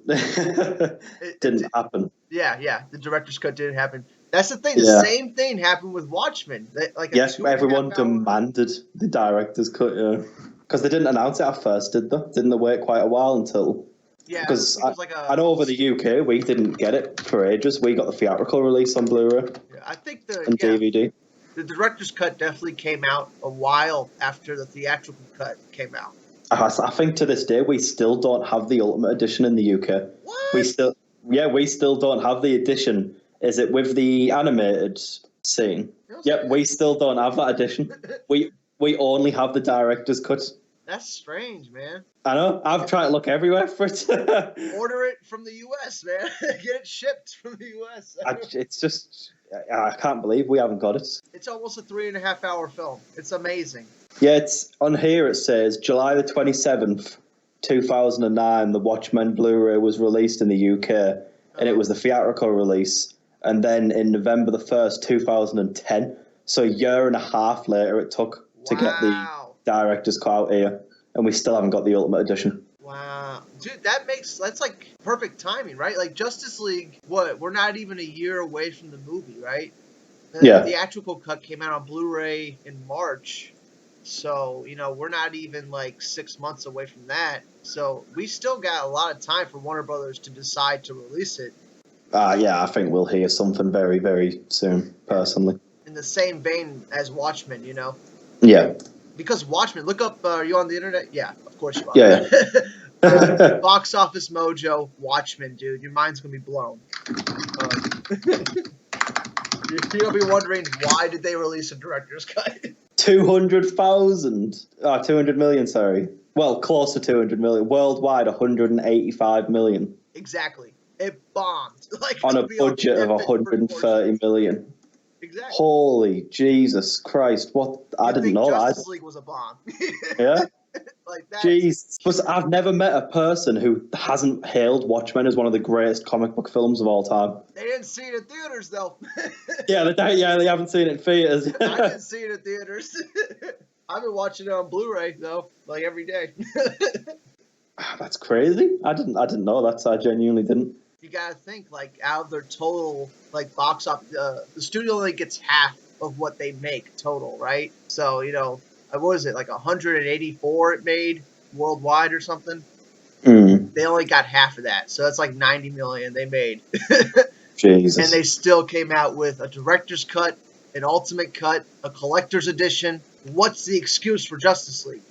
happen. Yeah, the director's cut didn't happen. That's the thing. The same thing happened with Watchmen. Yes, everyone demanded the director's cut. Yeah, because they didn't announce it at first, did they? Didn't they wait quite a while until? Yeah, because I know over the UK we didn't get it for ages. We got the theatrical release on Blu-ray. Yeah, I think and DVD. The director's cut definitely came out a while after the theatrical cut came out. I think to this day we still don't have the Ultimate Edition in the UK. What? We still don't have the edition. Is it with the animated scene? Yep, we still don't have that edition. we only have the director's cut. That's strange, man. I know. I've tried to look everywhere for it. Order it from the US, man. Get it shipped from the US. It's just, I can't believe we haven't got it. It's almost a 3.5-hour film. It's amazing. Yeah, it's on here. It says July the 27th, 2009. The Watchmen Blu-ray was released in the UK, and it was the theatrical release. And then in November the 1st, 2010. So a year and a half later, it took to get the director's cut out here, and we still haven't got the Ultimate Edition. Wow. Dude, that's like perfect timing, right? Like Justice League, we're not even a year away from the movie, right? The theatrical cut came out on Blu-ray in March, so, we're not even like 6 months away from that. So we still got a lot of time for Warner Brothers to decide to release it. Yeah, I think we'll hear something very, very soon, personally. In the same vein as Watchmen, Yeah. Because Watchmen, look up, are you on the internet? Yeah, of course you are. Yeah. Box Office Mojo, Watchmen, dude. Your mind's going to be blown. You'll be wondering, why did they release a director's cut? 200 million, sorry. Well, close to 200 million. Worldwide, 185 million. Exactly. It bombed. On a budget of 130 million. Exactly. Holy Jesus Christ! What? I didn't know that. Justice League was a bomb. Yeah. Like that. Jeez. But I've never met a person who hasn't hailed Watchmen as one of the greatest comic book films of all time. They didn't see it in theaters, though. They haven't seen it in theaters. I didn't see it in theaters. I've been watching it on Blu-ray though, every day. That's crazy. I didn't know that. I genuinely didn't. you gotta think, like, out of their total, like, box office, the studio only gets half of what they make total, right? So, what was it, like 184 it made worldwide or something? They only got half of that, so that's like 90 million they made. Jesus. And they still came out with a director's cut, an ultimate cut, a collector's edition. What's the excuse for Justice League?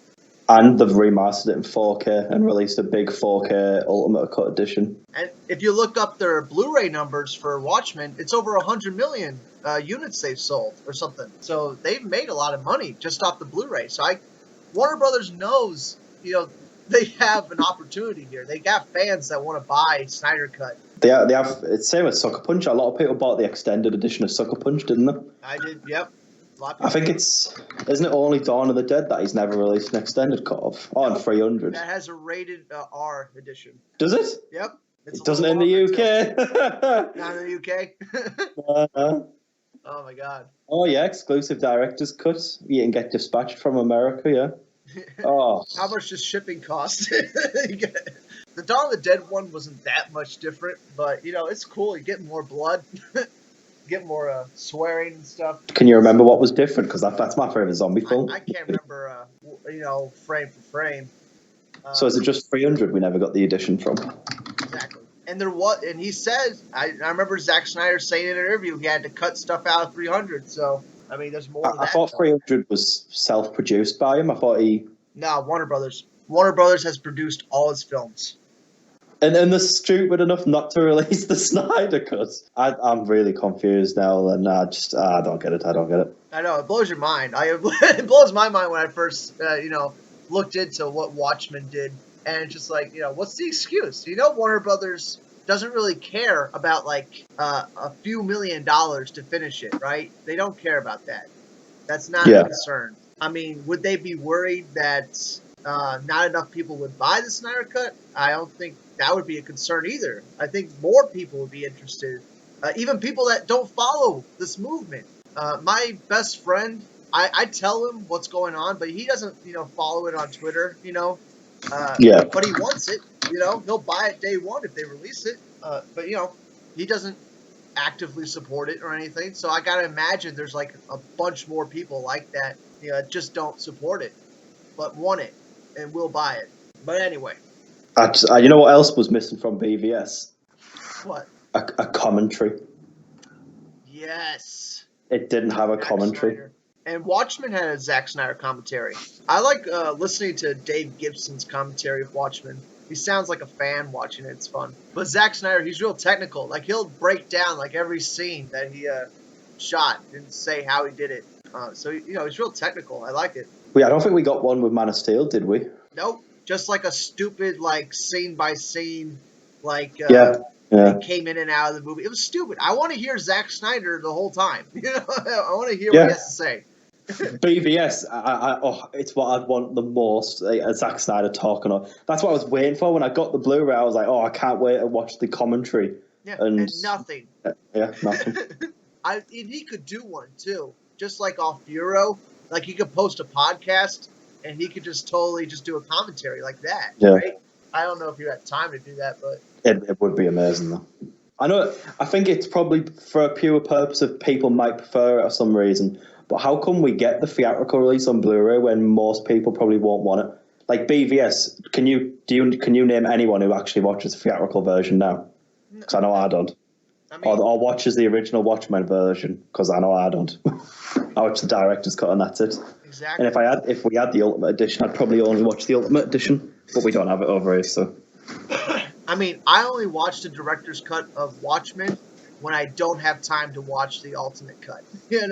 And they've remastered it in 4K and released a big 4K Ultimate Cut edition. And if you look up their Blu-ray numbers for Watchmen, it's over 100 million units they've sold or something. So they've made a lot of money just off the Blu-ray. So Warner Brothers knows, they have an opportunity here. They got fans that want to buy Snyder Cut. They have. It's same with Sucker Punch. A lot of people bought the extended edition of Sucker Punch, didn't they? I did. Yep. I think isn't it only Dawn of the Dead that he's never released an extended cut of? On 300. That has a rated R edition. Does it? Yep. It doesn't in the UK. Not in the UK? No. Oh my god. Oh yeah, exclusive director's cut. You can get dispatched from America, yeah. Oh. How much does shipping cost? The Dawn of the Dead one wasn't that much different, but it's cool. You get more blood, get more swearing and stuff. Can you remember what was different? Because that's my favorite zombie film. I can't remember, frame for frame. So is it just 300 we never got the edition from? Exactly. And he says, I remember Zack Snyder saying in an interview he had to cut stuff out of 300. So I mean, there's more. I thought 300 was self-produced by him. I thought No, Warner Brothers. Warner Brothers has produced all his films. And they're stupid enough not to release the Snyder cut. I'm really confused now, and I don't get it. I don't get it. I know, it blows your mind. It blows my mind when I first, looked into what Watchmen did, and it's just like, what's the excuse? Warner Brothers doesn't really care about a few $1 million to finish it, right? They don't care about that. That's not a concern. I mean, would they be worried that not enough people would buy the Snyder Cut? I don't think that would be a concern either. I think more people would be interested, even people that don't follow this movement. My best friend, I tell him what's going on, but he doesn't, follow it on Twitter, But he wants it, He'll buy it day one if they release it. But, he doesn't actively support it or anything. So I got to imagine there's a bunch more people like that, just don't support it, but want it and will buy it. But anyway. You know what else was missing from BVS? What? A commentary. Yes. It didn't have a commentary. Snyder. And Watchmen had a Zack Snyder commentary. I like listening to Dave Gibson's commentary of Watchmen. He sounds like a fan watching it. It's fun. But Zack Snyder, he's real technical. He'll break down every scene that he shot and say how he did it. So he's real technical. I like it. I don't think we got one with Man of Steel, did we? Nope. Just a stupid scene by scene It came in and out of the movie. It was stupid. I want to hear Zack Snyder the whole time. I want to hear what he has to say. BVS, it's what I'd want the most. Zack Snyder talking on. That's what I was waiting for when I got the Blu-ray. I was like, I can't wait to watch the commentary. Yeah, and nothing. Nothing. And he could do one too, just off Bureau. He could post a podcast, and he could just totally just do a commentary like that. Yeah. Right? I don't know if you had time to do that, but it would be amazing though. I think it's probably for a pure purpose of people might prefer it for some reason. But how come we get the theatrical release on Blu-ray when most people probably won't want it? Like BVS, can you name anyone who actually watches the theatrical version now? Because I know I don't. Or watches the original Watchmen version, because I know I don't. I watch the director's cut and that's it. Exactly. And if we had the Ultimate Edition, I'd probably only watch the Ultimate Edition, but we don't have it over here, so. I only watch the director's cut of Watchmen when I don't have time to watch the Ultimate cut. The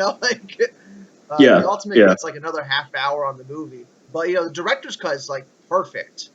Ultimate cut's another half hour on the movie. But, the director's cut is, perfect.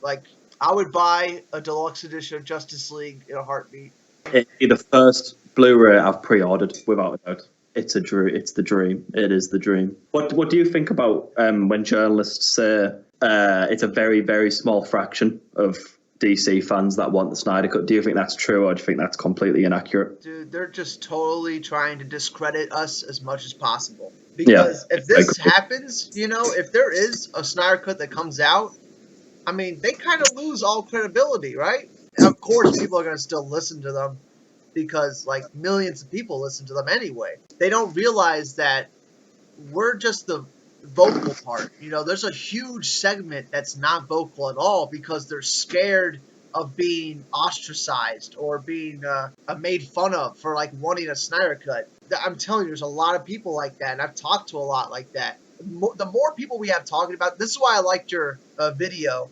I would buy a deluxe edition of Justice League in a heartbeat. It'd be the first Blu-ray I've pre-ordered, without a doubt. It's the dream. It is the dream. What do you think about when journalists say it's a very, very small fraction of DC fans that want the Snyder Cut? Do you think that's true, or do you think that's completely inaccurate? Dude, they're just totally trying to discredit us as much as possible. Because if this happens, if there is a Snyder Cut that comes out, they kind of lose all credibility, right? Of course people are going to still listen to them because like millions of people listen to them anyway. They don't realize that we're just the vocal part. You know, there's a huge segment that's not vocal at all because they're scared of being ostracized or being made fun of for like wanting a Snyder cut. I'm telling you, there's a lot of people like that, and I've talked to a lot like that. The more people we have talking about, this is why I liked your video,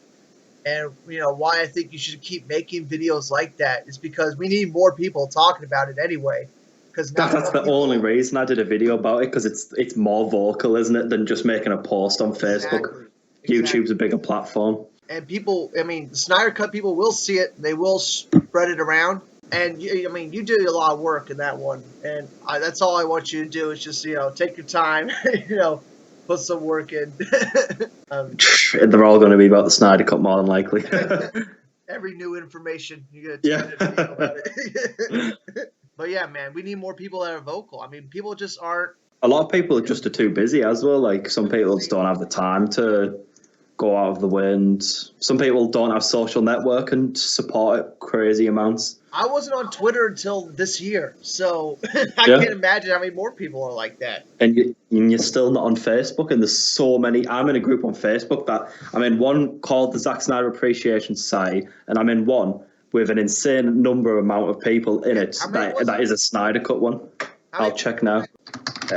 and you know why I think you should keep making videos like that is because we need more people talking about it anyway. Because that's the only reason I did a video about it, because it's more vocal, isn't it, than just making a post on Facebook. Exactly. YouTube's a bigger platform. And people, I mean, the Snyder Cut people will see it. They will spread it around. And, I mean, you did a lot of work in that one. And that's all I want you to do is just, you know, take your time, you know, put some work in. They're all going to be about the Snyder Cut more than likely. Every new information, you get a video about it. But, yeah, man, we need more people that are vocal. I mean, people just aren't. A lot of people just are too busy as well. Like, some people just don't have the time to go out of the way, and some people don't have social network and support it crazy amounts. I wasn't on Twitter until this year, so I can't imagine how many more people are like that. And you're still not on Facebook, and there's so many. I'm in a group on Facebook that I'm in one called the Zack Snyder Appreciation Society, and I'm in one with an insane amount of people in it. That is a Snyder Cut one. I'll check now.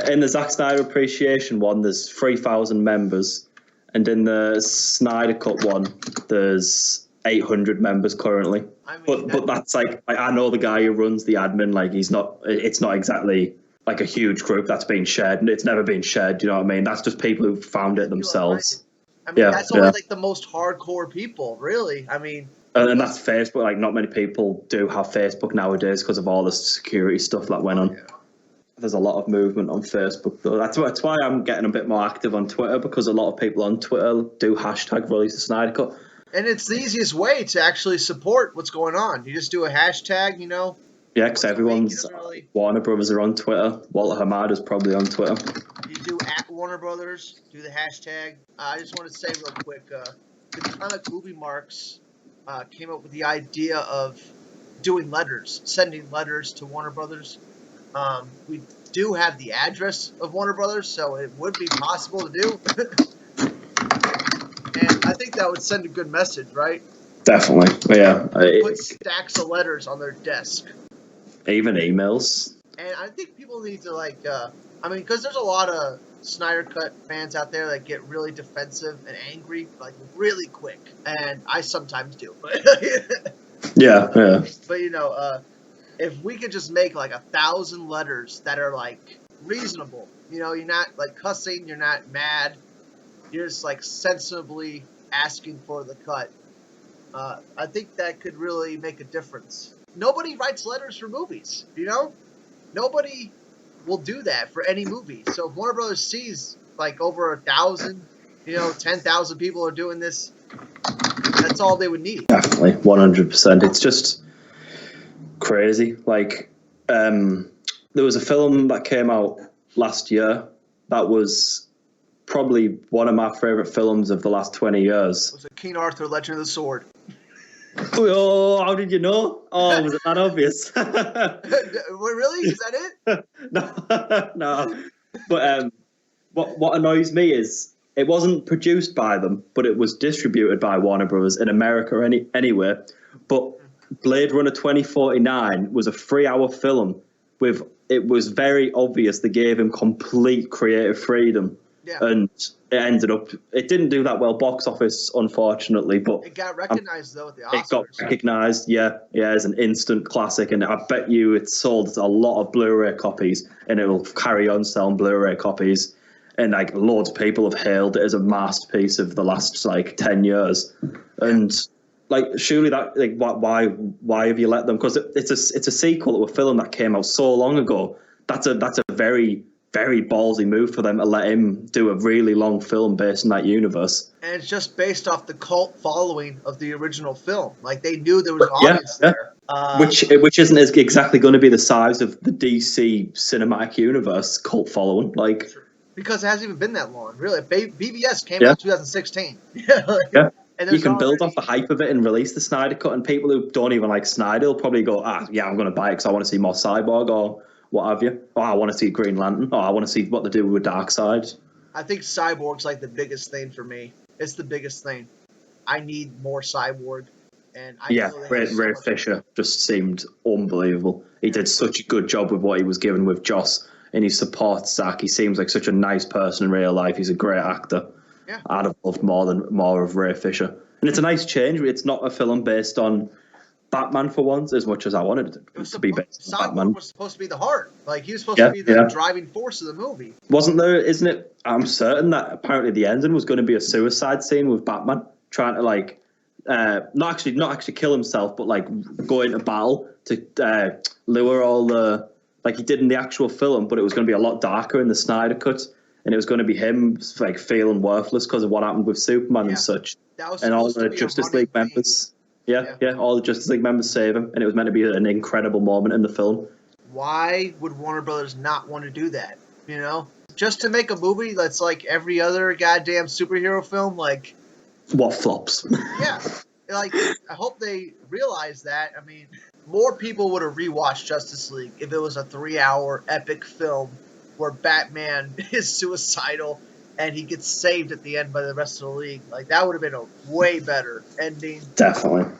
In the Zack Snyder Appreciation one, there's 3,000 members. And in the Snyder Cut one, there's 800 members currently. I mean, but that's like I know the guy who runs the admin. Like it's not exactly like a huge group that's been shared. It's never been shared. You know what I mean? That's just people who found it themselves. I mean, that's only like the most hardcore people, really. I mean, and that's Facebook. Like not many people do have Facebook nowadays because of all the security stuff that went on. Yeah. There's a lot of movement on Facebook, though. That's why I'm getting a bit more active on Twitter, because a lot of people on Twitter do hashtag release the Snyder Cut. And it's the easiest way to actually support what's going on. You just do a hashtag, you know. Yeah, because everyone's Warner Brothers are on Twitter. Walter Hamada's probably on Twitter. You do at Warner Brothers, do the hashtag. I just want to say real quick, the Comic Movie Marks came up with the idea of doing letters, sending letters to Warner Brothers. We do have the address of Warner Brothers, so it would be possible to do. And I think that would send a good message, right? Definitely. Yeah. Put stacks of letters on their desk. Even emails. And I think people need to, like, I mean, because there's a lot of Snyder Cut fans out there that get really defensive and angry, like, really quick. And I sometimes do. Yeah. But, you know, if we could just make like 1,000 letters that are like reasonable, you know, you're not like cussing, you're not mad, you're just like sensibly asking for the cut. I think that could really make a difference. Nobody writes letters for movies, you know? Nobody will do that for any movie. So if Warner Brothers sees like over 1,000, you know, 10,000 people are doing this, that's all they would need. Definitely, 100%. It's just crazy. Like, there was a film that came out last year that was probably one of my favourite films of the last 20 years. Was it King Arthur, Legend of the Sword? Oh, how did you know? Oh, was it that obvious? Really? Is that it? No. But what annoys me is it wasn't produced by them, but it was distributed by Warner Brothers in America anywhere. But Blade Runner 2049 was a 3-hour film with, it was very obvious they gave him complete creative freedom. Yeah. And it didn't do that well box office, unfortunately, but it got recognized though at the Oscars. It got recognized, yeah, as an instant classic, and I bet you it sold a lot of Blu-ray copies, and it will carry on selling Blu-ray copies, and like loads of people have hailed it as a masterpiece of the last like 10 years, and like surely that like why have you let them? Because it's a sequel to a film that came out so long ago. That's a very very ballsy move for them to let him do a really long film based on that universe. And it's just based off the cult following of the original film. Like they knew there was an audience there. Which isn't exactly going to be the size of the DC cinematic universe cult following. Like, because it hasn't even been that long, really. BBS came out in 2016. And you can build off the hype of it and release the Snyder Cut, and people who don't even like Snyder will probably go, yeah, I'm going to buy it because I want to see more Cyborg or what have you. Or I want to see Green Lantern. Or I want to see what they do with Darkseid. I think Cyborg's like the biggest thing for me. It's the biggest thing. I need more Cyborg. And Ray Fisher just seemed unbelievable. He did such a good job with what he was given with Joss, and he supports Zack. He seems like such a nice person in real life. He's a great actor. Yeah. I'd have loved more of Ray Fisher. And it's a nice change. It's not a film based on Batman for once, as much as I wanted it to be based on Batman. Cyborg was supposed to be the heart. Like, he was supposed to be the driving force of the movie. Wasn't there, isn't it? I'm certain that apparently the ending was going to be a suicide scene with Batman trying to, like, not actually kill himself, but, like, go into battle to lure all the, like he did in the actual film, but it was going to be a lot darker in the Snyder Cut. And it was going to be him, like, feeling worthless because of what happened with Superman and such. And all the Justice League members. All the Justice League members save him. And it was meant to be an incredible moment in the film. Why would Warner Brothers not want to do that? You know? Just to make a movie that's like every other goddamn superhero film, like... What flops? Yeah. Like, I hope they realize that. I mean, more people would have rewatched Justice League if it was a 3-hour epic film where Batman is suicidal and he gets saved at the end by the rest of the league. Like, that would have been a way better ending. Definitely.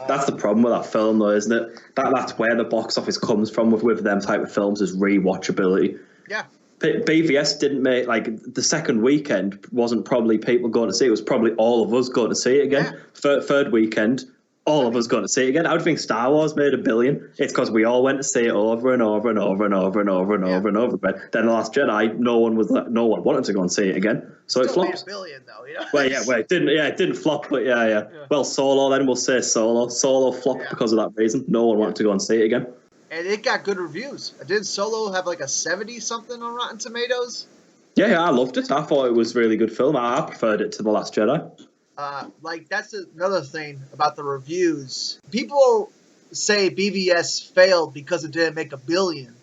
That's the problem with that film, though, isn't it? That's where the box office comes from with them type of films, is rewatchability. Yeah. BVS didn't make, like, the second weekend wasn't probably people going to see it. It was probably all of us going to see it again. Yeah. Third weekend, all of us going to see it again. I would think Star Wars made $1 billion. It's because we all went to see it over and over and over and over and over and over and over again. Then The Last Jedi, no one wanted to go and see it again, so it flopped. Made $1 billion though, you know. It didn't flop, but yeah. Well, Solo, then we'll say Solo flopped because of that reason. No one wanted to go and see it again. And it got good reviews. Did Solo have like a 70 something on Rotten Tomatoes? Yeah, I loved it. I thought it was a really good film. I preferred it to The Last Jedi. Like, that's another thing about the reviews. People say BVS failed because it didn't make $1 billion.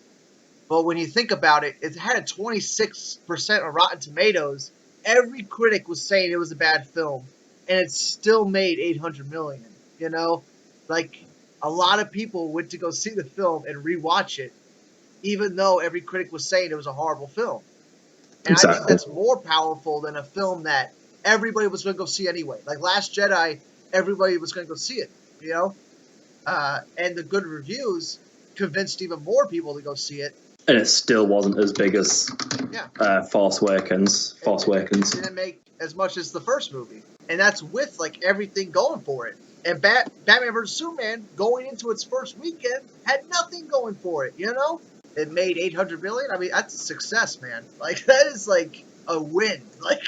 But when you think about it, it had a 26% on Rotten Tomatoes. Every critic was saying it was a bad film. And it still made $800 million. You know? Like, a lot of people went to go see the film and rewatch it, even though every critic was saying it was a horrible film. And exactly. I think that's more powerful than a film that everybody was going to go see anyway. Like Last Jedi, everybody was going to go see it, you know? And the good reviews convinced even more people to go see it. And it still wasn't as big as Force Awakens. It didn't make as much as the first movie. And that's with, like, everything going for it. And Batman vs. Superman, going into its first weekend, had nothing going for it, you know? It made $800 million. I mean, that's a success, man. Like, that is, like, a win. Like...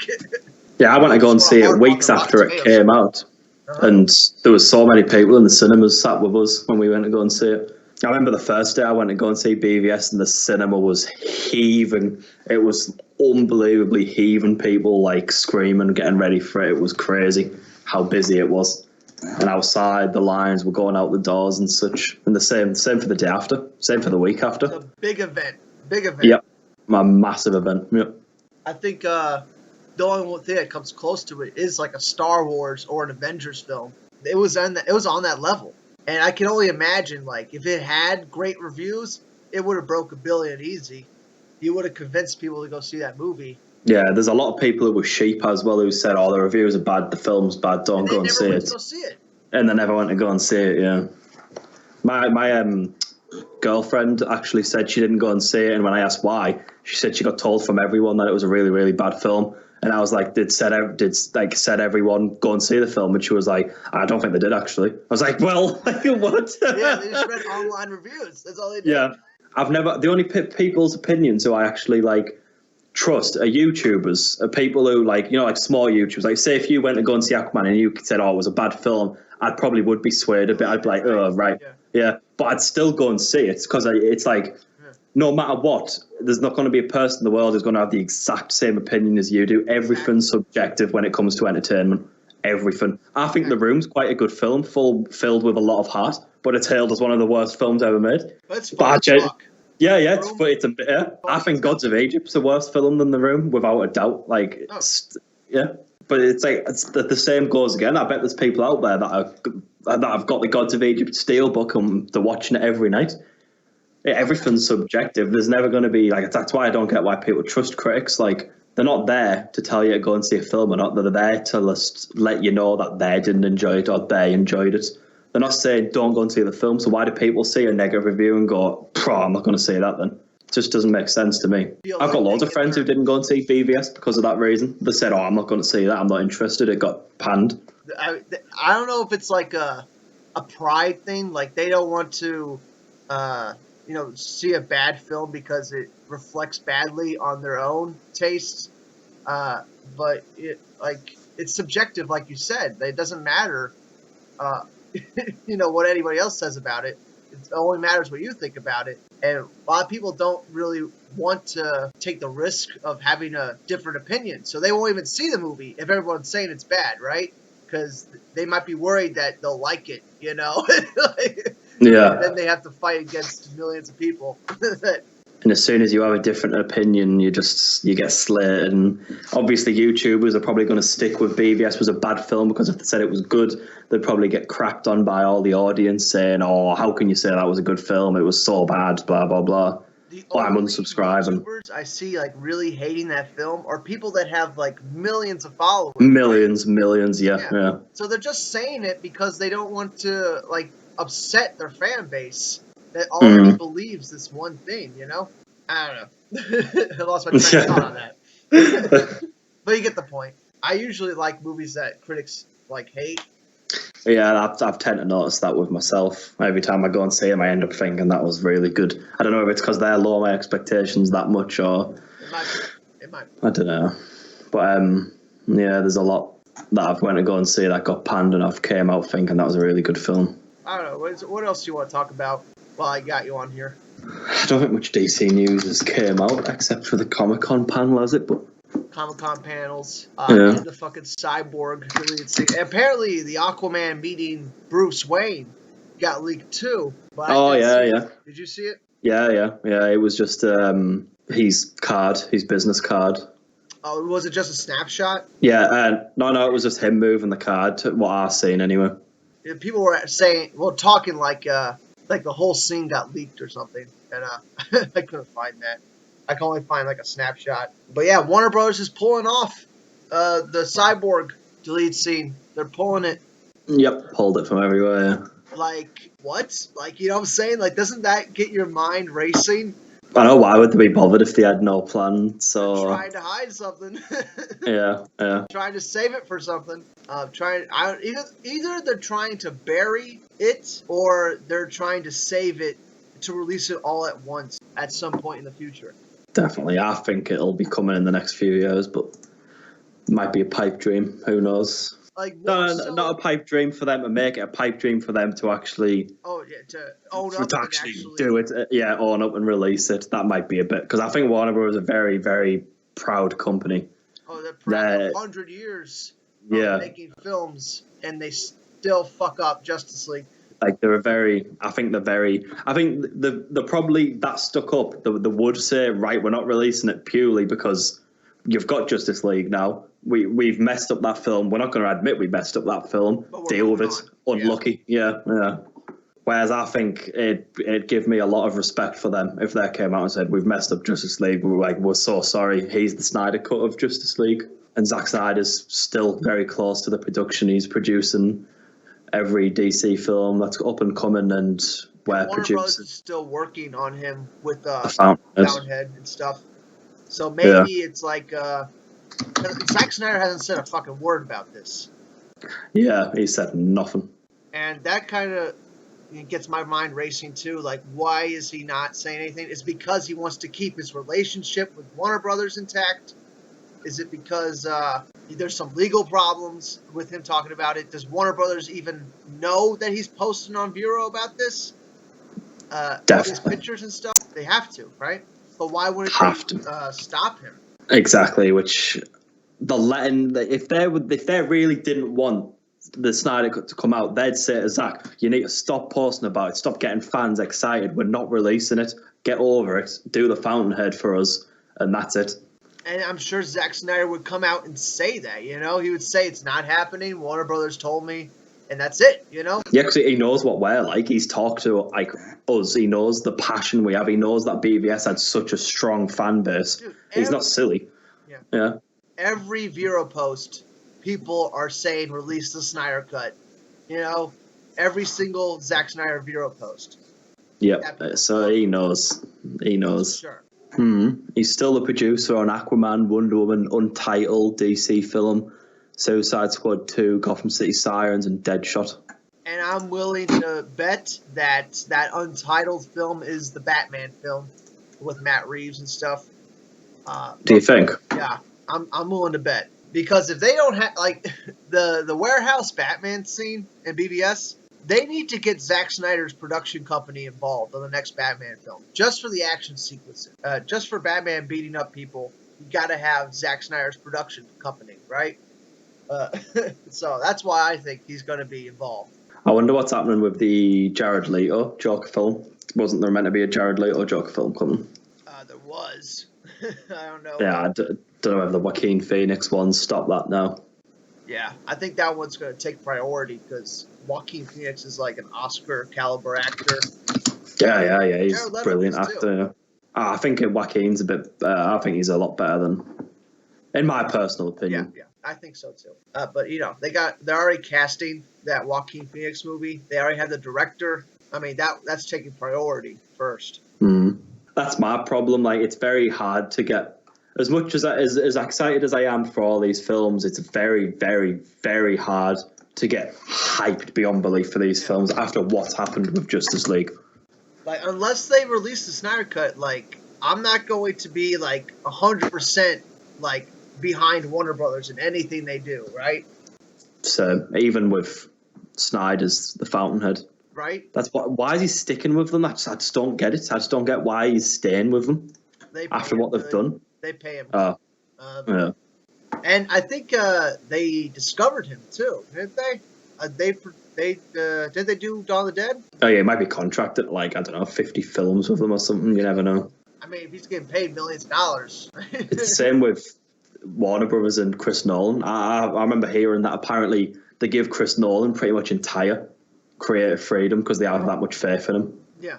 Yeah, I went to go and see it weeks after it came out. And there was so many people in the cinemas sat with us when we went to go and see it. I remember the first day I went to go and see BVS and the cinema was heaving. It was unbelievably heaving, people like screaming, getting ready for it. It was crazy how busy it was. And outside, the lines were going out the doors and such. And the same for the day after, same for the week after. It's a big event. Yep, a massive event. Yep. I think the only thing that comes close to it is like a Star Wars or an Avengers film. It was on that level. And I can only imagine, like, if it had great reviews, it would have broke $1 billion easy. You would have convinced people to go see that movie. Yeah, there's a lot of people who were sheep as well who said, "Oh, the reviews are bad, the film's bad, don't go and see it." To go see it. And they never went to go and see it. Yeah, my girlfriend actually said she didn't go and see it, and when I asked why, she said she got told from everyone that it was a really, really bad film. And I was like, said everyone go and see the film? And she was like, I don't think they did, actually. I was like, well, what? Yeah, they just read online reviews. That's all they did. Yeah. The only people's opinions who I actually, like, trust are YouTubers, are people who, like, you know, like small YouTubers. Like, say if you went to go and see Aquaman and you said, oh, it was a bad film, I probably would be swayed a bit. I'd be like, oh, right. Yeah. But I'd still go and see it because it's like, no matter what, there's not going to be a person in the world who's going to have the exact same opinion as you do. Everything's subjective when it comes to entertainment. Everything. I think The Room's quite a good film, filled with a lot of heart, but it's hailed as one of the worst films ever made. But it's fun as fuck. Yeah, it's a bit. Yeah. I think Gods of Egypt's a worse film than The Room, without a doubt. Like, yeah. But it's like the same goes again. I bet there's people out there that have got the Gods of Egypt steelbook and they're watching it every night. Everything's subjective. There's never going to be like that's why I don't get why people trust critics. Like they're not there to tell you to go and see a film or not. They're there to just let you know that they didn't enjoy it or they enjoyed it. They're not saying don't go and see the film. So why do people see a negative review and go, I'm not going to see that then? It just doesn't make sense to me. I've got loads of friends who didn't go and see VVS because of that reason. They said, I'm not going to see that. I'm not interested. It got panned. I don't know if it's like a pride thing. Like they don't want to, see a bad film because it reflects badly on their own tastes. But it's subjective, like you said. It doesn't matter, what anybody else says about it. It only matters what you think about it. And a lot of people don't really want to take the risk of having a different opinion. So they won't even see the movie if everyone's saying it's bad, right? Because they might be worried that they'll like it, Yeah. And then they have to fight against millions of people. And as soon as you have a different opinion, you get slated. And obviously, YouTubers are probably going to stick with BVS was a bad film because if they said it was good, they'd probably get crapped on by all the audience saying, how can you say that was a good film? It was so bad, blah, blah, blah. I'm unsubscribing. YouTubers I see really hating that film are people that have millions of followers. Millions, yeah. So they're just saying it because they don't want to upset their fan base that already believes this one thing, I don't know. I lost my train of thought on that. But you get the point. I usually like movies that critics hate. Yeah, I've tend to notice that with myself. Every time I go and see them, I end up thinking that was really good. I don't know if it's because they lower my expectations that much or... It might be. I don't know. But, there's a lot that I've went to go and see that got panned and I've came out thinking that was a really good film. I don't know. What else do you want to talk about while I got you on here? I don't think much DC news has came out except for the Comic-Con panel, has it? But Comic-Con panels, and the fucking Cyborg deleted scene. Apparently, the Aquaman meeting Bruce Wayne got leaked too. But yeah. Did you see it? Yeah. It was just his business card. Oh, was it just a snapshot? Yeah, no, it was just him moving the card to what I've seen anyway. Yeah, people were talking like the whole scene got leaked or something, and I couldn't find that. I can only find a snapshot. But yeah, Warner Brothers is pulling off the Cyborg deleted scene. They're pulling it. Yep, pulled it from everywhere. Yeah. What? You know what I'm saying? Doesn't that get your mind racing? I know, why would they be bothered if they had no plan? So they're trying to hide something. Yeah. Trying to save it for something. Either they're trying to bury it or they're trying to save it to release it all at once at some point in the future. Definitely. I think it'll be coming in the next few years, but it might be a pipe dream. Who knows? Not a pipe dream for them to make it, a pipe dream for them to actually... Oh, yeah, to own up to actually do it. Yeah, own up and release it. That might be a bit... Because I think Warner Bros. Is a very, very proud company. Oh, they're proud of 100 years of making films, and they still fuck up Justice League. They're probably that stuck up. They would say, right, we're not releasing it purely because you've got Justice League now. We've messed up that film. We're not going to admit we messed up that film. Deal with it. Unlucky. Yeah. Whereas I think it'd give me a lot of respect for them if they came out and said, we've messed up Justice League. We're so sorry. He's the Snyder cut of Justice League. And Zack Snyder's still very close to the production. He's producing every DC film that's up and coming, and we're producing. Warner Bros. Is still working on him with Fountainhead and stuff. So maybe it's Zack Snyder hasn't said a fucking word about this. Yeah, he said nothing. And that kind of gets my mind racing too. Why is he not saying anything? Is it because he wants to keep his relationship with Warner Brothers intact? Is it because there's some legal problems with him talking about it? Does Warner Brothers even know that he's posting on Vero about this? Definitely. His pictures and stuff? They have to, right? But why wouldn't they stop him? Exactly, which if they really didn't want the Snyder Cut to come out, they'd say to Zack, you need to stop posting about it, stop getting fans excited, we're not releasing it, get over it, do the Fountainhead for us, and that's it. And I'm sure Zack Snyder would come out and say that, you know? He would say it's not happening, Warner Brothers told me, and that's it, you know? Yeah, because he knows what we're like. He's talked to like us. He knows the passion we have. He knows that BVS had such a strong fan base. Dude, He's not silly. Yeah. Every Vero post, people are saying release the Snyder cut. You know? Every single Zack Snyder Vero post. Yep. So he knows. He knows. Sure. He's still the producer on Aquaman, Wonder Woman, Untitled, DC film, Suicide Squad 2, Gotham City Sirens, and Deadshot. And I'm willing to bet that Untitled film is the Batman film with Matt Reeves and stuff. Do you think? Yeah, I'm willing to bet. Because if they don't have, like, the warehouse Batman scene in BVS, they need to get Zack Snyder's production company involved on the next Batman film. Just for the action sequences. Just for Batman beating up people, you got to have Zack Snyder's production company, right? So that's why I think he's going to be involved. I wonder what's happening with the Jared Leto Joker film. Wasn't there meant to be a Jared Leto Joker film coming? There was. I don't know. Yeah, I don't know if the Joaquin Phoenix one stopped that now. Yeah, I think that one's going to take priority because Joaquin Phoenix is like an Oscar caliber actor. Yeah. He's a brilliant actor. I think Joaquin's a bit. I think he's a lot better than, in my personal opinion. Yeah, I think so too. But you know, they're already casting that Joaquin Phoenix movie. They already have the director. I mean, that's taking priority first. That's my problem. Like, it's very hard to get. As much as excited as I am for all these films, it's very, very, very hard to get hyped beyond belief for these films after what's happened with Justice League. Like, unless they release the Snyder Cut, like, I'm not going to be, like, 100%, like, behind Warner Brothers in anything they do, right? So, even with Snyder's The Fountainhead. Right? Why is he sticking with them? I just don't get it. I just don't get why he's staying with them after what they've done. They pay him. Yeah. And I think they discovered him too, didn't they? Did they do Dawn of the Dead? Oh yeah, he might be contracted like, I don't know, 50 films with them or something. You never know. I mean, if he's getting paid millions of dollars. It's the same with Warner Brothers and Chris Nolan. I remember hearing that apparently they give Chris Nolan pretty much entire creative freedom because they have that much faith in him. Yeah.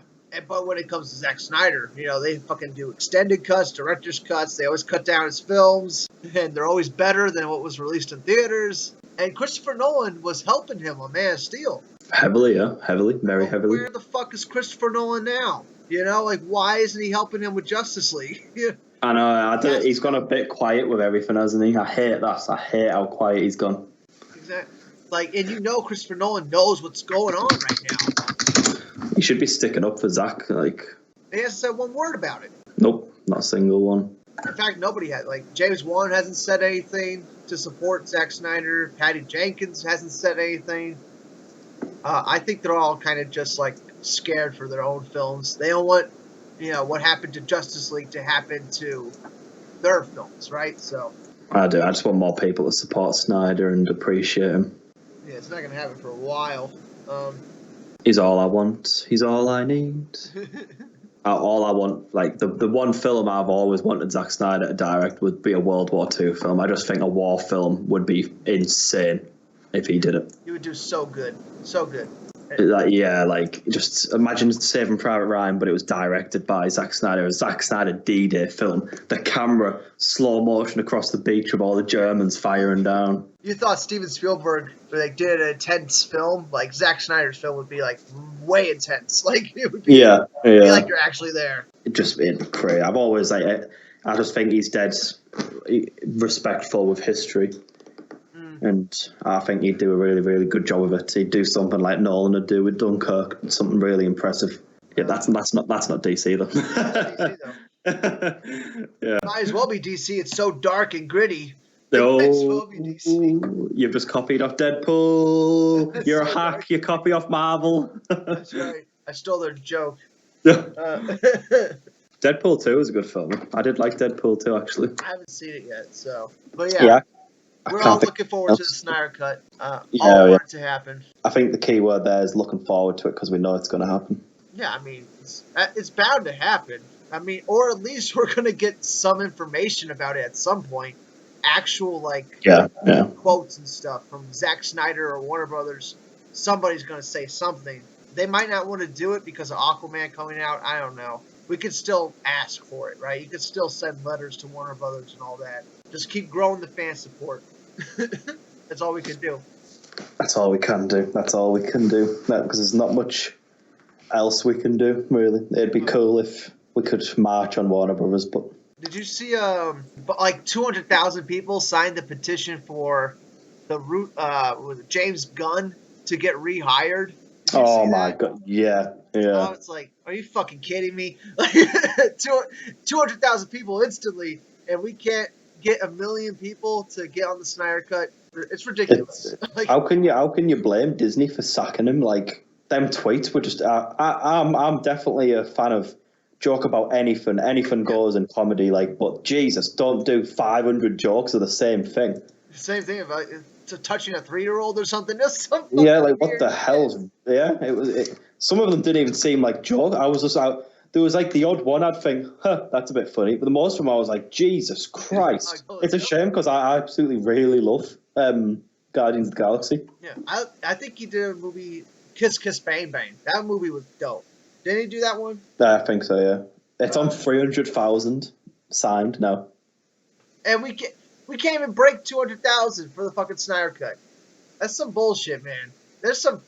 But when it comes to Zack Snyder, you know, they fucking do extended cuts, director's cuts. They always cut down his films, and they're always better than what was released in theaters. And Christopher Nolan was helping him on Man of Steel. Heavily, very heavily. Where the fuck is Christopher Nolan now? You know, like, why isn't he helping him with Justice League? I know, he's gone a bit quiet with everything, hasn't he? I hate that. I hate how quiet he's gone. Exactly. Like, and you know Christopher Nolan knows what's going on right now. He should be sticking up for Zack. Like, he hasn't said one word about it. Nope, not a single one. In fact, nobody had. Like, James Wan hasn't said anything to support Zack Snyder. Patty Jenkins hasn't said anything. I think they're all kind of just, like, scared for their own films. They don't want, you know, what happened to Justice League to happen to their films, right? So I do. I just want more people to support Snyder and appreciate him. Yeah, it's not going to happen for a while. He's all I want. He's all I need. All I want, like, the one film I've always wanted Zack Snyder to direct would be a World War II film. I just think a war film would be insane if he did it. He would do so good. So good. Like, just imagine Saving Private Ryan, but it was directed by Zack Snyder. A Zack Snyder D-Day film. The camera, slow motion across the beach with all the Germans firing down. You thought Steven Spielberg, like, did an intense film? Like, Zack Snyder's film would be, like, way intense. Like, it would be, be like you're actually there. It just been crazy. I've always, like, I just think he's dead respectful with history. And I think he'd do a really, really good job of it. He'd do something like Nolan would do with Dunkirk, something really impressive. Yeah, that's not DC though. DC, though. Yeah. Might as well be DC. It's so dark and gritty. No, well you've just copied off Deadpool. You're a hack. You copy off Marvel. That's right. I stole their joke. Deadpool 2 is a good film. I did like Deadpool 2 actually. I haven't seen it yet, so but yeah. We're all looking forward to the Snyder Cut. All want it to happen. I think the key word there is looking forward to it because we know it's going to happen. Yeah, I mean, it's bound to happen. I mean, or at least we're gonna get some information about it at some point. Actual Yeah. quotes and stuff from Zack Snyder or Warner Brothers. Somebody's gonna say something. They might not want to do it because of Aquaman coming out. I don't know. We could still ask for it, right? You could still send letters to Warner Brothers and all that. Just keep growing the fan support. That's all we can do. That's all we can do. Because there's not much else we can do, really. It'd be cool if we could march on Warner Brothers, but... Did you see, 200,000 people signed the petition for was it James Gunn to get rehired? Oh my god, yeah. Oh, it's like, are you fucking kidding me? 200,000 people instantly, and we can't get 1 million people to get on the Snyder Cut. It's ridiculous. How can you blame Disney for sacking him? Like, them tweets were just... I'm definitely a fan of joke about anything. Anything goes in comedy, but Jesus, don't do 500 jokes of the same thing. Same thing about touching a 3-year-old or something. Yeah, what the hell? Yeah, some of them didn't even seem like joke. I was just out. There was the odd one I'd think, that's a bit funny. But the most of them I was like, Jesus Christ. It's a shame because I absolutely really love Guardians of the Galaxy. Yeah, I think he did a movie, Kiss Kiss Bang Bang. That movie was dope. Didn't he do that one? I think so, yeah. It's on 300,000 signed now. And we can't even break 200,000 for the fucking Snyder Cut. That's some bullshit, man. That's a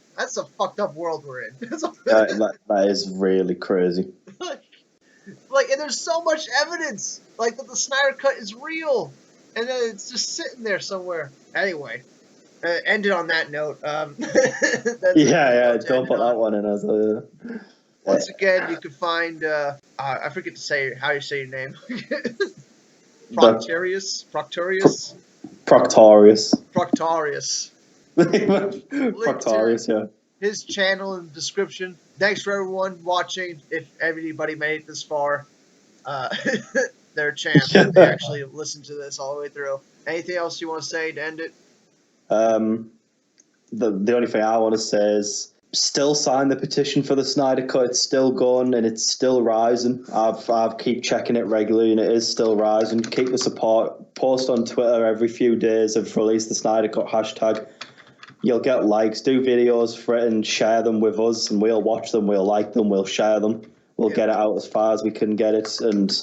fucked up world we're in. That is really crazy. And there's so much evidence, that the Snyder Cut is real, and then it's just sitting there somewhere. Anyway, end it on that note. Don't put that one in as a... Once again, you can find, I forget to say how you say your name. Proctorious? Proctorious. Proctorious, yeah. His channel in the description. Thanks for everyone watching. If anybody made it this far, they're a champ. They actually listened to this all the way through. Anything else you want to say to end it? The only thing I want to say is still sign the petition for the Snyder Cut. It's still going and it's still rising. I've keep checking it regularly and it is still rising. Keep the support. Post on Twitter every few days of release the Snyder Cut hashtag. You'll get likes. Do videos for it and share them with us, and we'll watch them. We'll like them. We'll share them. We'll get it out as far as we can get it, and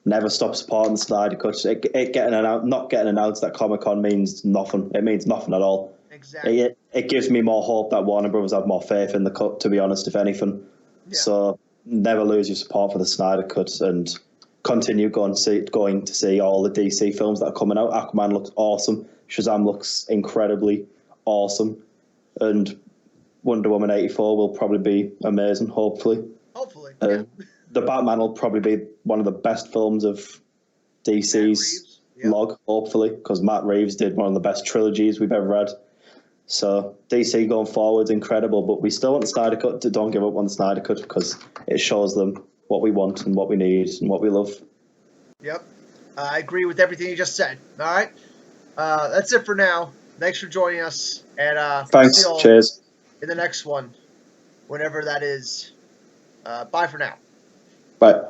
never stop supporting the Snyder Cut. Not getting announced at Comic-Con means nothing. It means nothing at all. Exactly. It gives me more hope that Warner Brothers have more faith in the cut, to be honest, if anything. Yeah. So never lose your support for the Snyder Cut and continue going to see all the DC films that are coming out. Aquaman looks awesome. Shazam looks incredibly awesome. And Wonder Woman 84 will probably be amazing, hopefully. Yeah. The Batman will probably be one of the best films of DC's log, hopefully, because Matt Reeves did one of the best trilogies we've ever had. So DC going forward is incredible, but we still want the Snyder Cut. Don't give up on the Snyder Cut because it shows them what we want and what we need and what we love. Yep. I agree with everything you just said. All right. That's it for now. Thanks for joining us. And thanks. Cheers. In the next one, whenever that is. Bye for now. Bye.